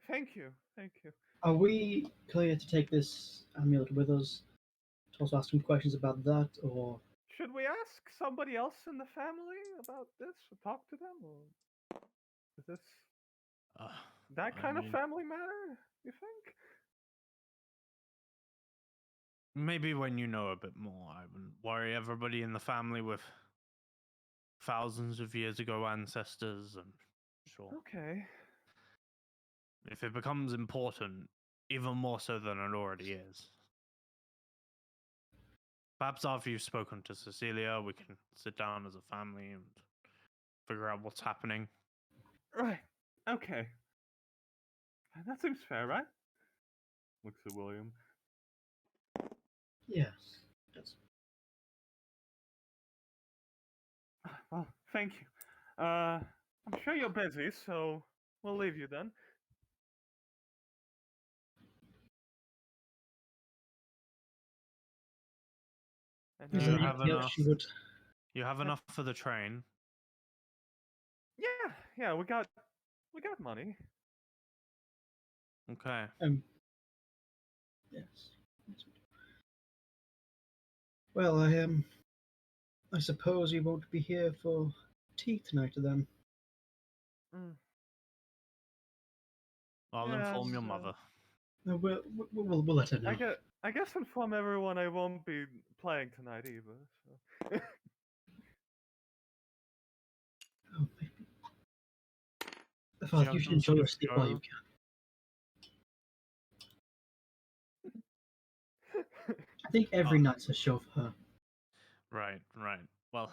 thank you, thank you. Are we clear to take this amulet with us? To also ask some questions about that, or Should we ask somebody else in the family about this or talk to them? Or is this Uh, that I kind of mean, family matter, you think? maybe when you know a bit more, I wouldn't worry everybody in the family with thousands of years ago ancestors. And sure, Okay. if it becomes important, even more so than it already is. Perhaps after you've spoken to Cecilia, we can sit down as a family and figure out what's happening. Right. Okay. That seems fair, right? Looks at William. yes, yes. Well, thank you. I'm sure you're busy, so we'll leave you then. And Is Do there you have anything else enough? you would? You have enough for the train? yeah, we got money. Okay. Yes. Yes, we do. Well, I suppose you won't be here for tea tonight, then. Mm. I'll Yeah, inform your so mother. We'll let her know. I guess inform everyone I won't be playing tonight either. So. Oh, maybe. Do Father, you you have should some enjoy sort your of sleep while you show? can. I think every Oh, night's a show for her. right. Well,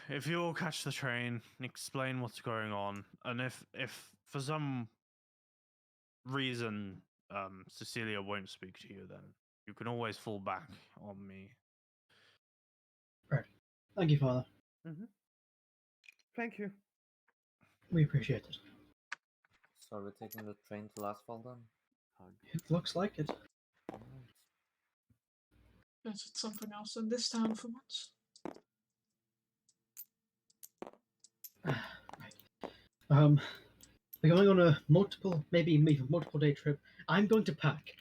if you all catch the train, explain what's going on, and if for some reason Cecilia won't speak to you, then you can always fall back on me. Right. Thank you, Father. hmm Thank you. We appreciate it. So are we taking the train to Lasval then? Hug. It looks like it. Alright. Guess it's something else in this town for once. Right. We're going on a maybe even multiple day trip. I'm going to pack.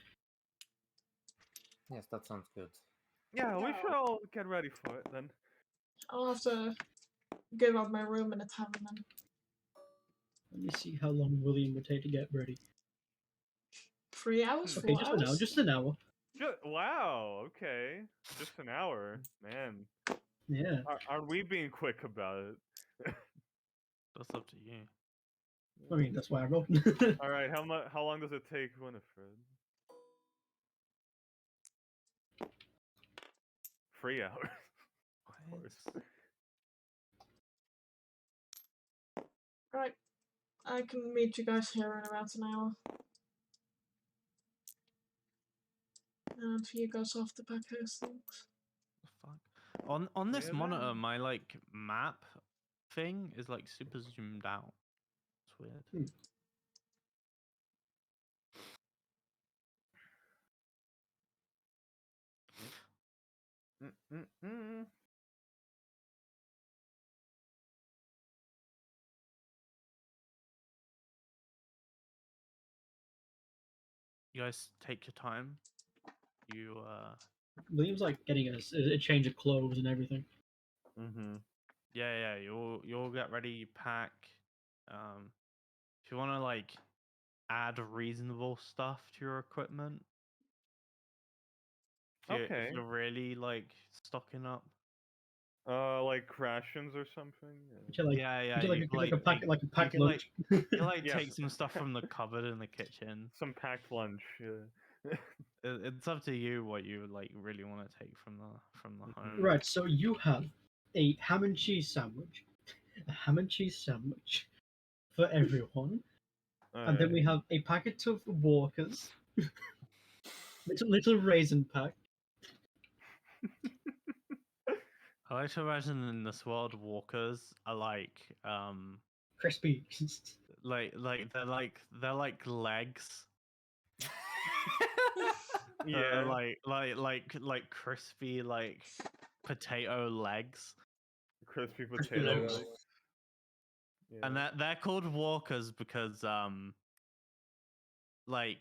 Yes, that sounds good. Yeah, we Yeah. should all get ready for it then. I'll have to give up my room in the tavern then. Let me see how long William would take to get ready. 3 hours? Okay, 4 just an hour. hours? Just an hour. Wow. Okay. Just an hour, man. Yeah. Are we being quick about it? That's up to you. I mean, that's why I wrote. All right. How long does it take Winifred? 3 hours. Of course. Right. I can meet you guys here in about an hour. And he goes off to pack his things. The fuck? On this Yeah, monitor, then. my like map thing is like super zoomed out. It's weird. Hmm. Mm-mm-mm. You guys take your time. You William's like getting a change of clothes and everything. Mm-hmm. yeah, you'll get ready, you pack. If you wanna like add reasonable stuff to your equipment. If Okay. you're really like stocking up. Like rations or something. Would you like? Yeah, Would you you like a pack take, like a you packed can like lunch? you like Yes. take some stuff from the cupboard in the kitchen. Some packed lunch. Yeah. It's up to you what you like really want to take from the home. Right. So you have a ham and cheese sandwich, ham and cheese sandwich for everyone, and then Alright. we have a packet of Walkers, little raisin pack. I like to imagine in this world, walkers are Crispy. they're like legs. Yeah. Like crispy like potato legs, Crispy Crispy potato legs. legs. and Yeah. they're called walkers because like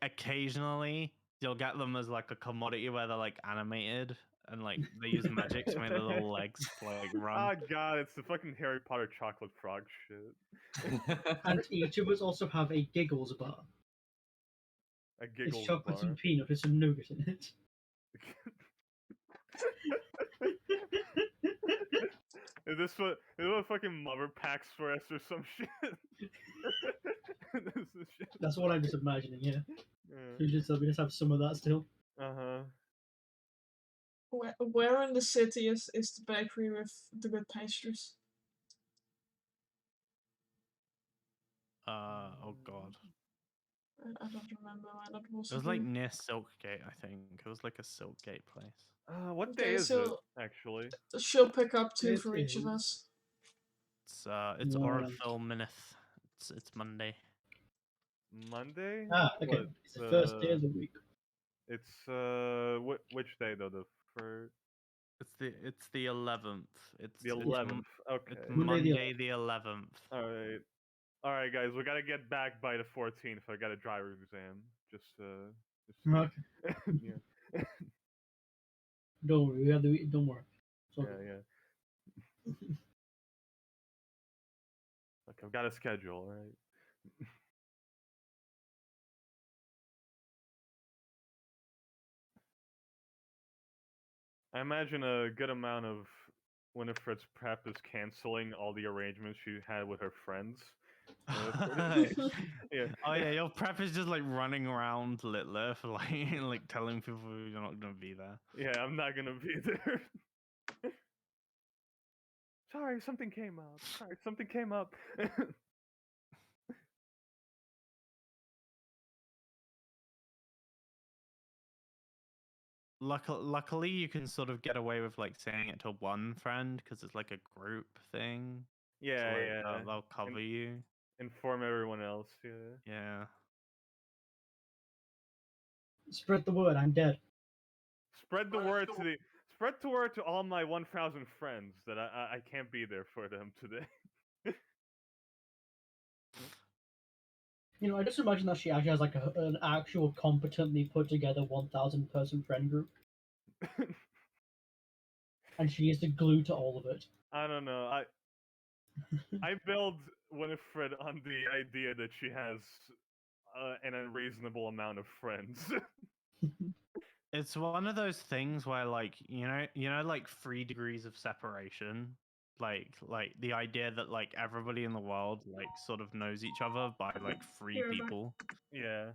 occasionally you'll get them as like a commodity where they're like animated and like they use magic to make their little legs like run. Oh god, it's the fucking Harry Potter chocolate frog shit. And each of us also have a Giggles bar. A It's giggles chocolate bar. and peanut with some nougat in it. Is this what fucking mother packs for us or some shit? This is shit. That's what I'm just imagining, yeah. Yeah. We just have some of that still. Uh-huh. Where in the city is the bakery with the good pastries? Oh god, I don't remember where that was. it was like near Silkgate, I think. It was like a Silkgate place. What day Okay, is so it, actually? she'll pick up two It for each of is. us. It's Right. Orgphil Minith. It's Monday. Monday? Okay. What, It's the first day of the week. It's, which day though? The first? It's the 11th. The 11th. Okay. It's Monday the Monday the 11th. Alright. Alright, guys, we gotta get back by the 14th. I got a driver's exam. Just Okay. yeah. Don't worry, we have the don't worry. It's all Yeah, good. yeah. Look, I've got a schedule, alright? I imagine a good amount of Winifred's prep is canceling all the arrangements she had with her friends. Yeah. Oh yeah, your prep is just like running around Litlith, like telling people you're not gonna be there. Yeah, I'm not gonna be there. Sorry, something came up. Sorry, something came up. Luckily, you can sort of get away with like saying it to one friend because it's like a group thing. Yeah, So, like, yeah. they'll cover you. Inform everyone else. Yeah. Yeah. Spread the word, I'm dead. Spread the word to all my 1,000 friends that I can't be there for them today. You know, I just imagine that she actually has like an actual competently put together 1,000 person friend group, and she is the glue to all of it. I don't know. I build Winifred on the idea that she has an unreasonable amount of friends. It's one of those things where like, like 3 degrees of separation. Like the idea that like everybody in the world like sort of knows each other by like 3 Yeah, but- people. Yeah.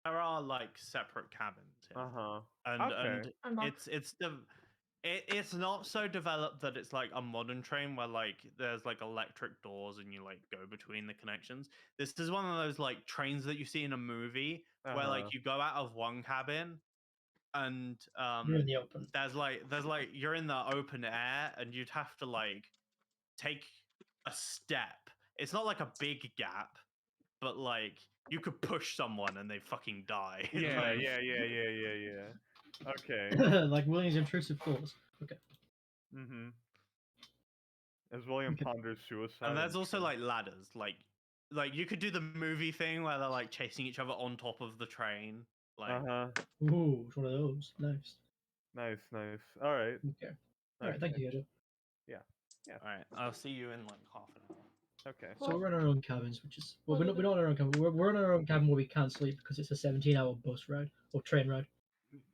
there are like separate cabins here. Uh-huh. and Okay. I'm back. it's not so developed that it's like a modern train where like there's like electric doors and you like go between the connections. This is one of those like trains that you see in a movie where Uh-huh. like you go out of one cabin and You're in the open. there's like you're in the open air and you'd have to like take a step. It's not like a big gap, but like you could push someone and they fucking die. Yeah, Like, yeah. Okay. Like William's intrusive thoughts. Okay. Mm-hmm. As William Okay. ponders suicide. and there's I'm also sure. like ladders, like you could do the movie thing where they're like chasing each other on top of the train. Like, Uh-huh. Ooh, it's one of those. Nice. Nice. All right. Okay. All right. Thank you, Gajo. all right, I'll see you in like half an hour. Okay. So we're in our own cabins, which is well, What we're not in our own cabin. We're in our own cabin where we can't sleep because it's a 17-hour bus ride or train ride.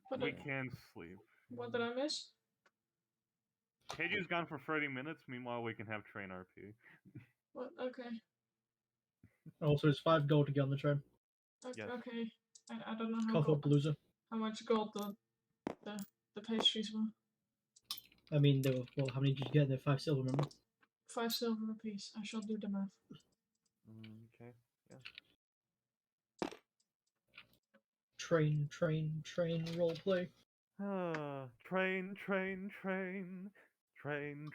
What We did, can sleep. what did I miss? KG's gone for 30 minutes. Meanwhile, we can have train RP. What? Okay. Also, it's 5 gold to get on the train. Yes. Okay. I don't know how Cough up Palooza. how much gold the pastries were. I mean, they were well. How many did you get? They're 5 silver. Remember? 5 silver apiece. I shall do the math. Okay. Train, role play. Train.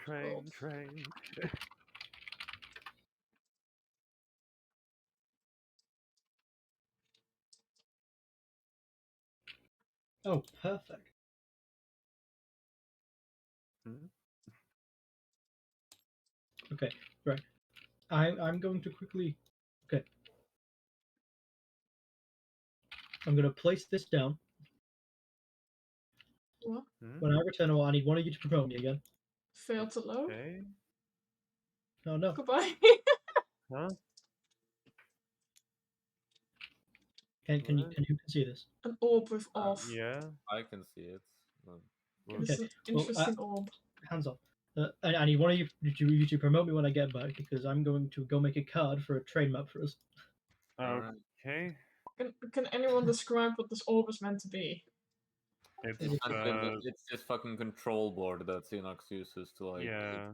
Gold. Oh, perfect. Hmm? Okay, right. I'm going to quickly. Okay. I'm going to place this down. What? Hmm? When I return, I need one of you to promote me again. Failed to load? Okay. Oh no. Goodbye. Huh? Can you What? see this? An orb with off. Yeah. I can see it. It is an Well, interesting orb. Hands off. I need one of you to promote me when I get back because I'm going to go make a card for a train map for us. Alright. Okay. Can anyone describe what this orb is meant to be? It's It's this fucking control board that Xenox uses to like yeah.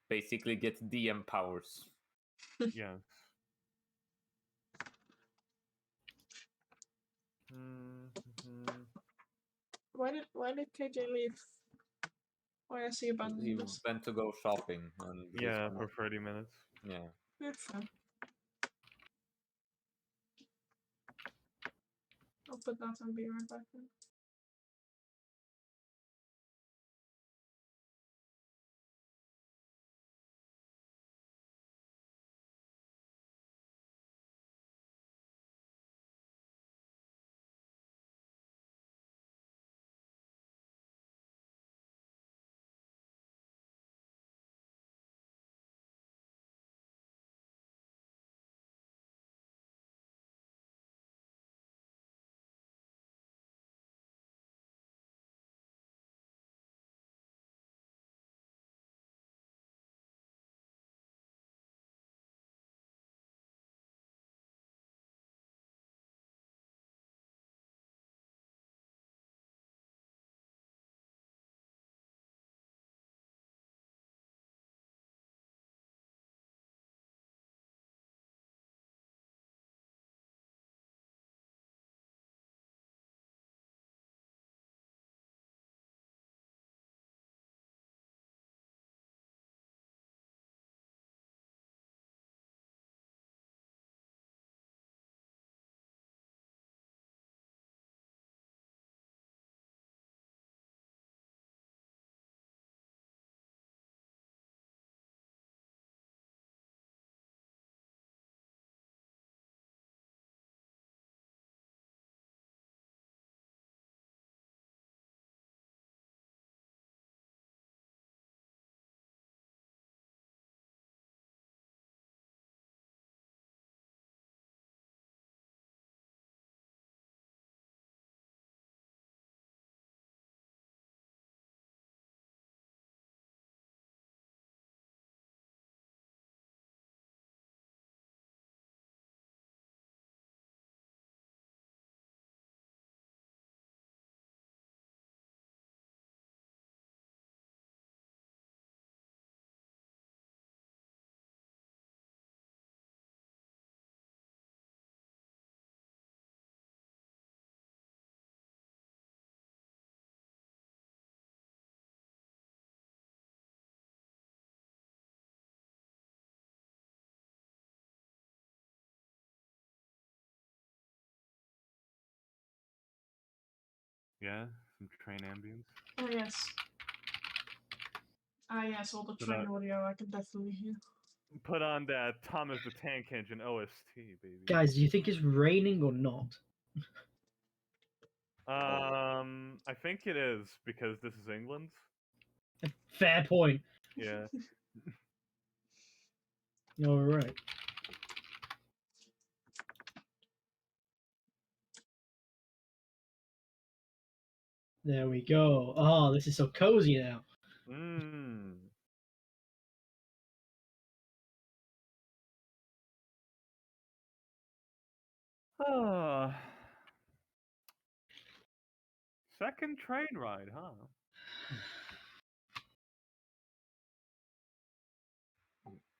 basically get DM powers. Yes. Mm-hmm. Why did KJ leave? Why is he He abandoning this? went to go shopping and he's Yeah, gonna- for 30 minutes. yeah. Good for him. I'll put that and be right back then. Yeah, some train ambience. Oh yes. Ah yes, all the But, train audio I can definitely hear. Put on that Thomas the Tank Engine OST, baby. Guys, do you think it's raining or not? I think it is because this is England. Fair point. Yeah. All right. There we go. Oh, this is so cozy now. Mmm. Ah. Second train ride, huh?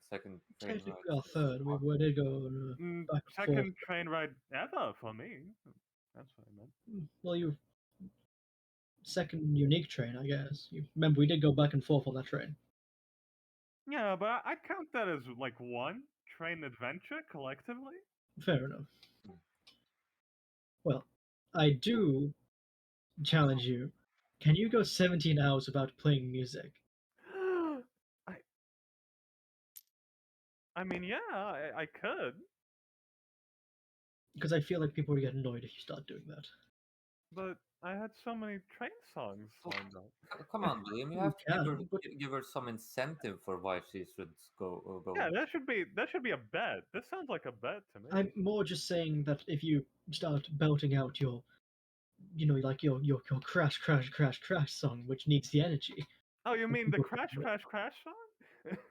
Second train Technically, ride. our third. We did go back and forth. Second train ride ever for me. That's what I meant. Well, you second unique train, I guess. You remember we did go back and forth on that train. Yeah, but I count that as like one train adventure collectively. Fair enough. Well, I do challenge you. Can you go 17 hours without playing music? I I mean, yeah, I could, Because I feel like people would get annoyed if you start doing that. but I had so many train songs Oh, lined up. Come on, William. You You have to can, but give her some incentive for why she should go. Yeah, that should be a bet. This sounds like a bet to me. I'm more just saying that if you start belting out your, like your crash, crash, crash, crash song, which needs the energy. Oh, you then mean the people crash can- crash crash song?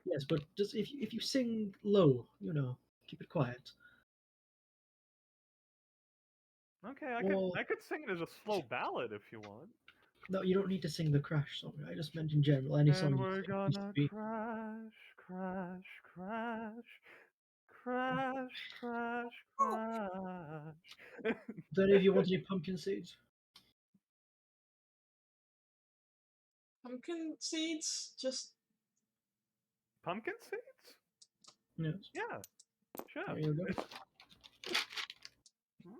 Yes, but just if you sing low, keep it quiet. Okay, Or I could sing it as a slow ballad if you want. no, you don't need to sing the crash song. I just meant in general, any song And you we're sing needs to gonna be. crash, crash, crash, crash, crash, crash. Then if you want any pumpkin seeds, Pumpkin seeds? Just Pumpkin seeds? yes, Yeah, sure. there you go.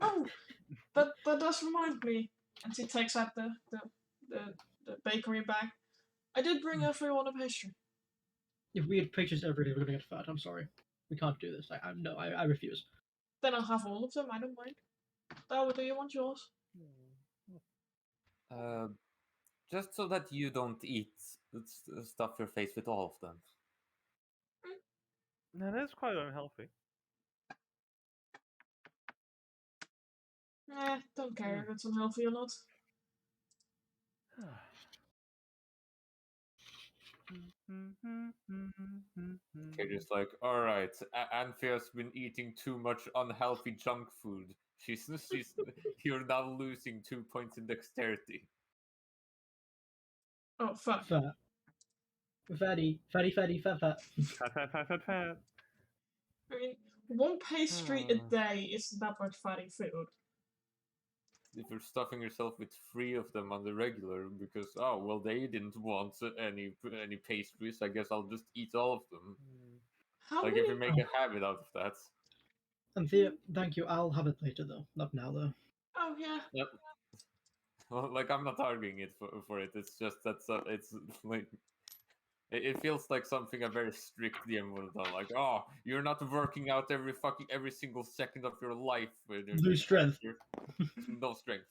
oh, that does remind me. And she takes out the, the bakery bag. I did bring everyone a pastry. If we had pictures every day, we're gonna get fat. I'm sorry, we can't do this. I refuse. Then I'll have all of them. I don't mind. Oh, do you want yours? Uh, just so that you don't eat stuff your face with all of them. That is quite unhealthy. Don't care if it's unhealthy or not. Okay, just like, all right, Anthea's been eating too much unhealthy junk food. She's you're now losing 2 points in dexterity. Oh fuck. Fat, fatty, fatty, fatty, fat, fat. Fat, fat, fat, fat, fat. I mean, one pastry a day isn't that much fatty food. If you're stuffing yourself with 3 of them on the regular because they didn't want any pastries, I guess I'll just eat all of them. How Like many? if you make a habit out of that. Anthea, thank you. I'll have it later though, not now though. Oh yeah. Yep. Well, like I'm not arguing it for it. It's just it's like it feels like something a very strict DM would have done. Like, oh, you're not working out every single second of your life. Lose strength. No strength.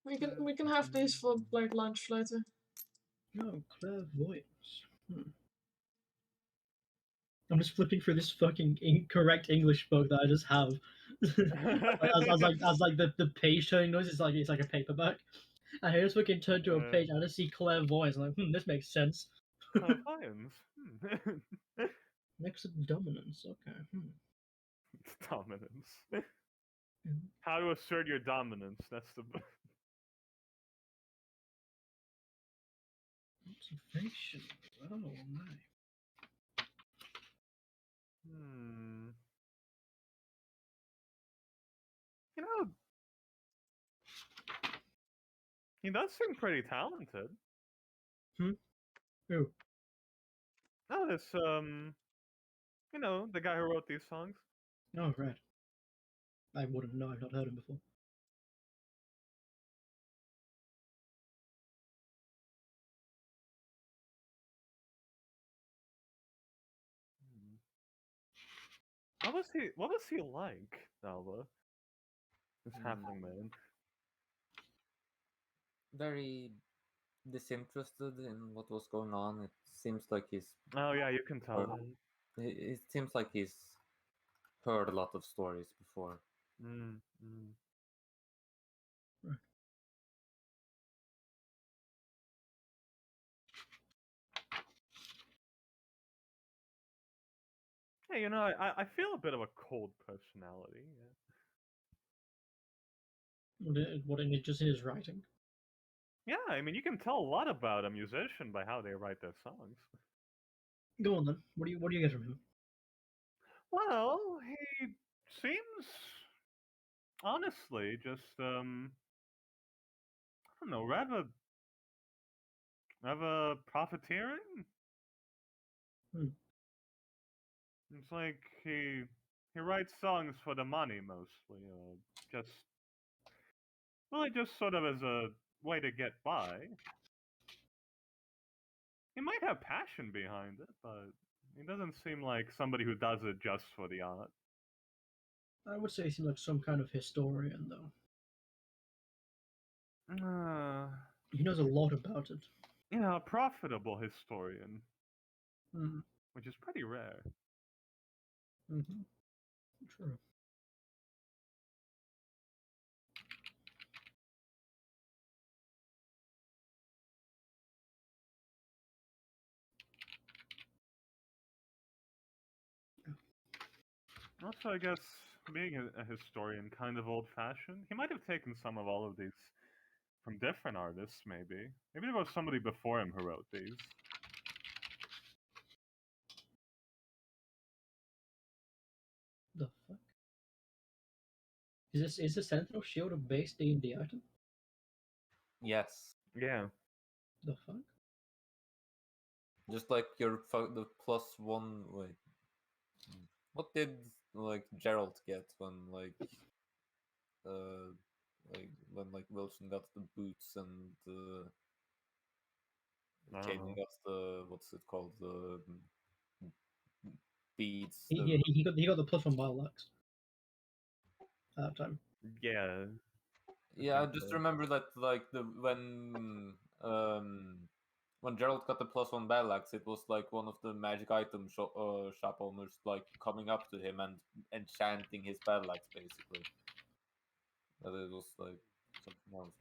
We can have these for like lunch later. No, clairvoyance. I'm just flipping through this fucking incorrect English book that I just have. as like the page turning noise is like it's like a paperback. And I just fucking turn to a page. I just see clairvoyance. I'm like, this makes sense. Clairvoyance. Mix of dominance. Okay. Dominance. Mm. How to assert your dominance. That's the. Observation. Oh my. Hmm. You know, he does seem pretty talented. Ooh. Oh, this the guy who wrote these songs. Oh right. I wouldn't know. I've not heard him before. What was he like, Alva? This Hmm. halfling man. Very disinterested in what was going on. It seems like he's Oh yeah, you can tell Or- that. it seems like he's heard a lot of stories before. Mm, mm. Hey, I feel a bit of a cold personality. What in just in his writing? Yeah, I mean, you can tell a lot about a musician by how they write their songs. Go on then. What do you get from him? Well, he seems honestly just I don't know, rather profiteering. Hmm. It's like he writes songs for the money mostly, just really just sort of as a way to get by. He might have passion behind it, but he doesn't seem like somebody who does it just for the art. I would say he seems like some kind of historian, though. He knows a lot about it. A profitable historian, Mm-hmm. which is pretty rare. Mm-hmm. True. Also, I guess being a historian, kind of old-fashioned. He might have taken some of all of these from different artists, maybe. Maybe there was somebody before him who wrote these. The fuck? Is the Sentinel Shield a base D&D item? Yes, Yeah. The fuck? just like the +1. Wait, what did like Gerald get when uh Wilson got the boots and I don't Caden know. got the what's it called, the beads. He got the +1 battle axe at that time. Yeah. Yeah, I think just so. remember that like when Gerald got the +1 battle axe, it was like one of the magic item shop owners like coming up to him and enchanting his battle axe basically. But it was like something else.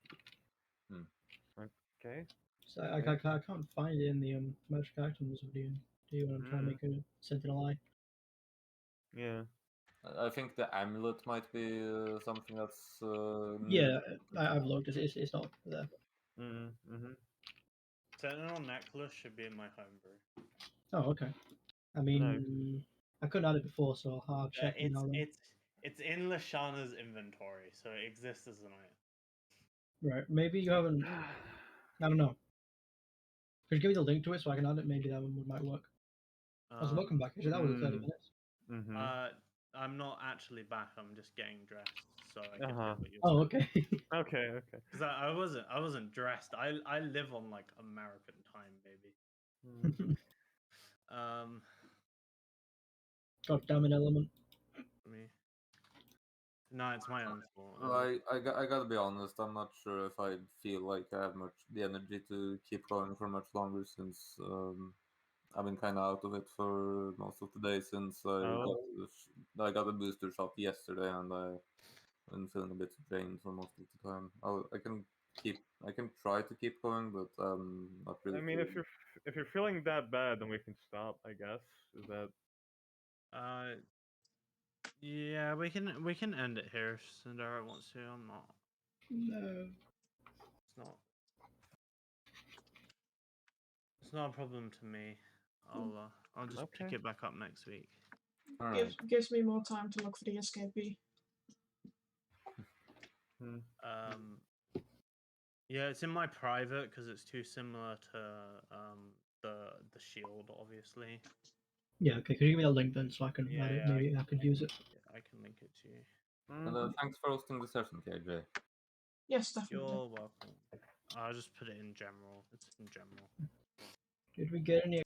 Okay. So I can't find it in the magic items of D&D when I'm trying to make a Sentinel Eye. Yeah. I think the amulet might be something that's new. Yeah, I've looked. It's not there. Mm-hmm. Sentinel necklace should be in my homebrew. Oh, okay. I mean, I couldn't add it before, so I'll check it now. Then. It's in Lashana's inventory, so it exists as an item. Right. Maybe you haven't. I don't know. Could you give me the link to it so I can add it? Maybe that one might work. Welcome back. Actually, that was 30 minutes. Mm-hmm. I'm not actually back. I'm just getting dressed, so I can Uh-huh. do what you're Oh, saying. okay. Okay. Because I wasn't dressed. I live on like American time, baby. Mm. God damn it, element. For me. No, it's my own fault. I gotta be honest. I'm not sure if I feel like I have much the energy to keep going for much longer since I've been kind of out of it for most of the day since Oh. I got a booster shot yesterday and I've been feeling a bit drained for most of the time. I can try to keep going, but not really. I mean, if you're feeling that bad, then we can stop. I guess is that. Yeah, we can end it here if Sindara wants to. I'm not. No. It's not. It's not a problem to me. I'll just pick Okay. it back up next week. All right. Gives me more time to look for the escapee. Yeah, it's in my private because it's too similar to the shield, obviously. Yeah, okay. Could you give me a link then so I can add it? Maybe I could use it. I can link it to you. And thanks for hosting the session, KJ. Yes, definitely. You're welcome. I'll just put it in general. It's in general. Did we get any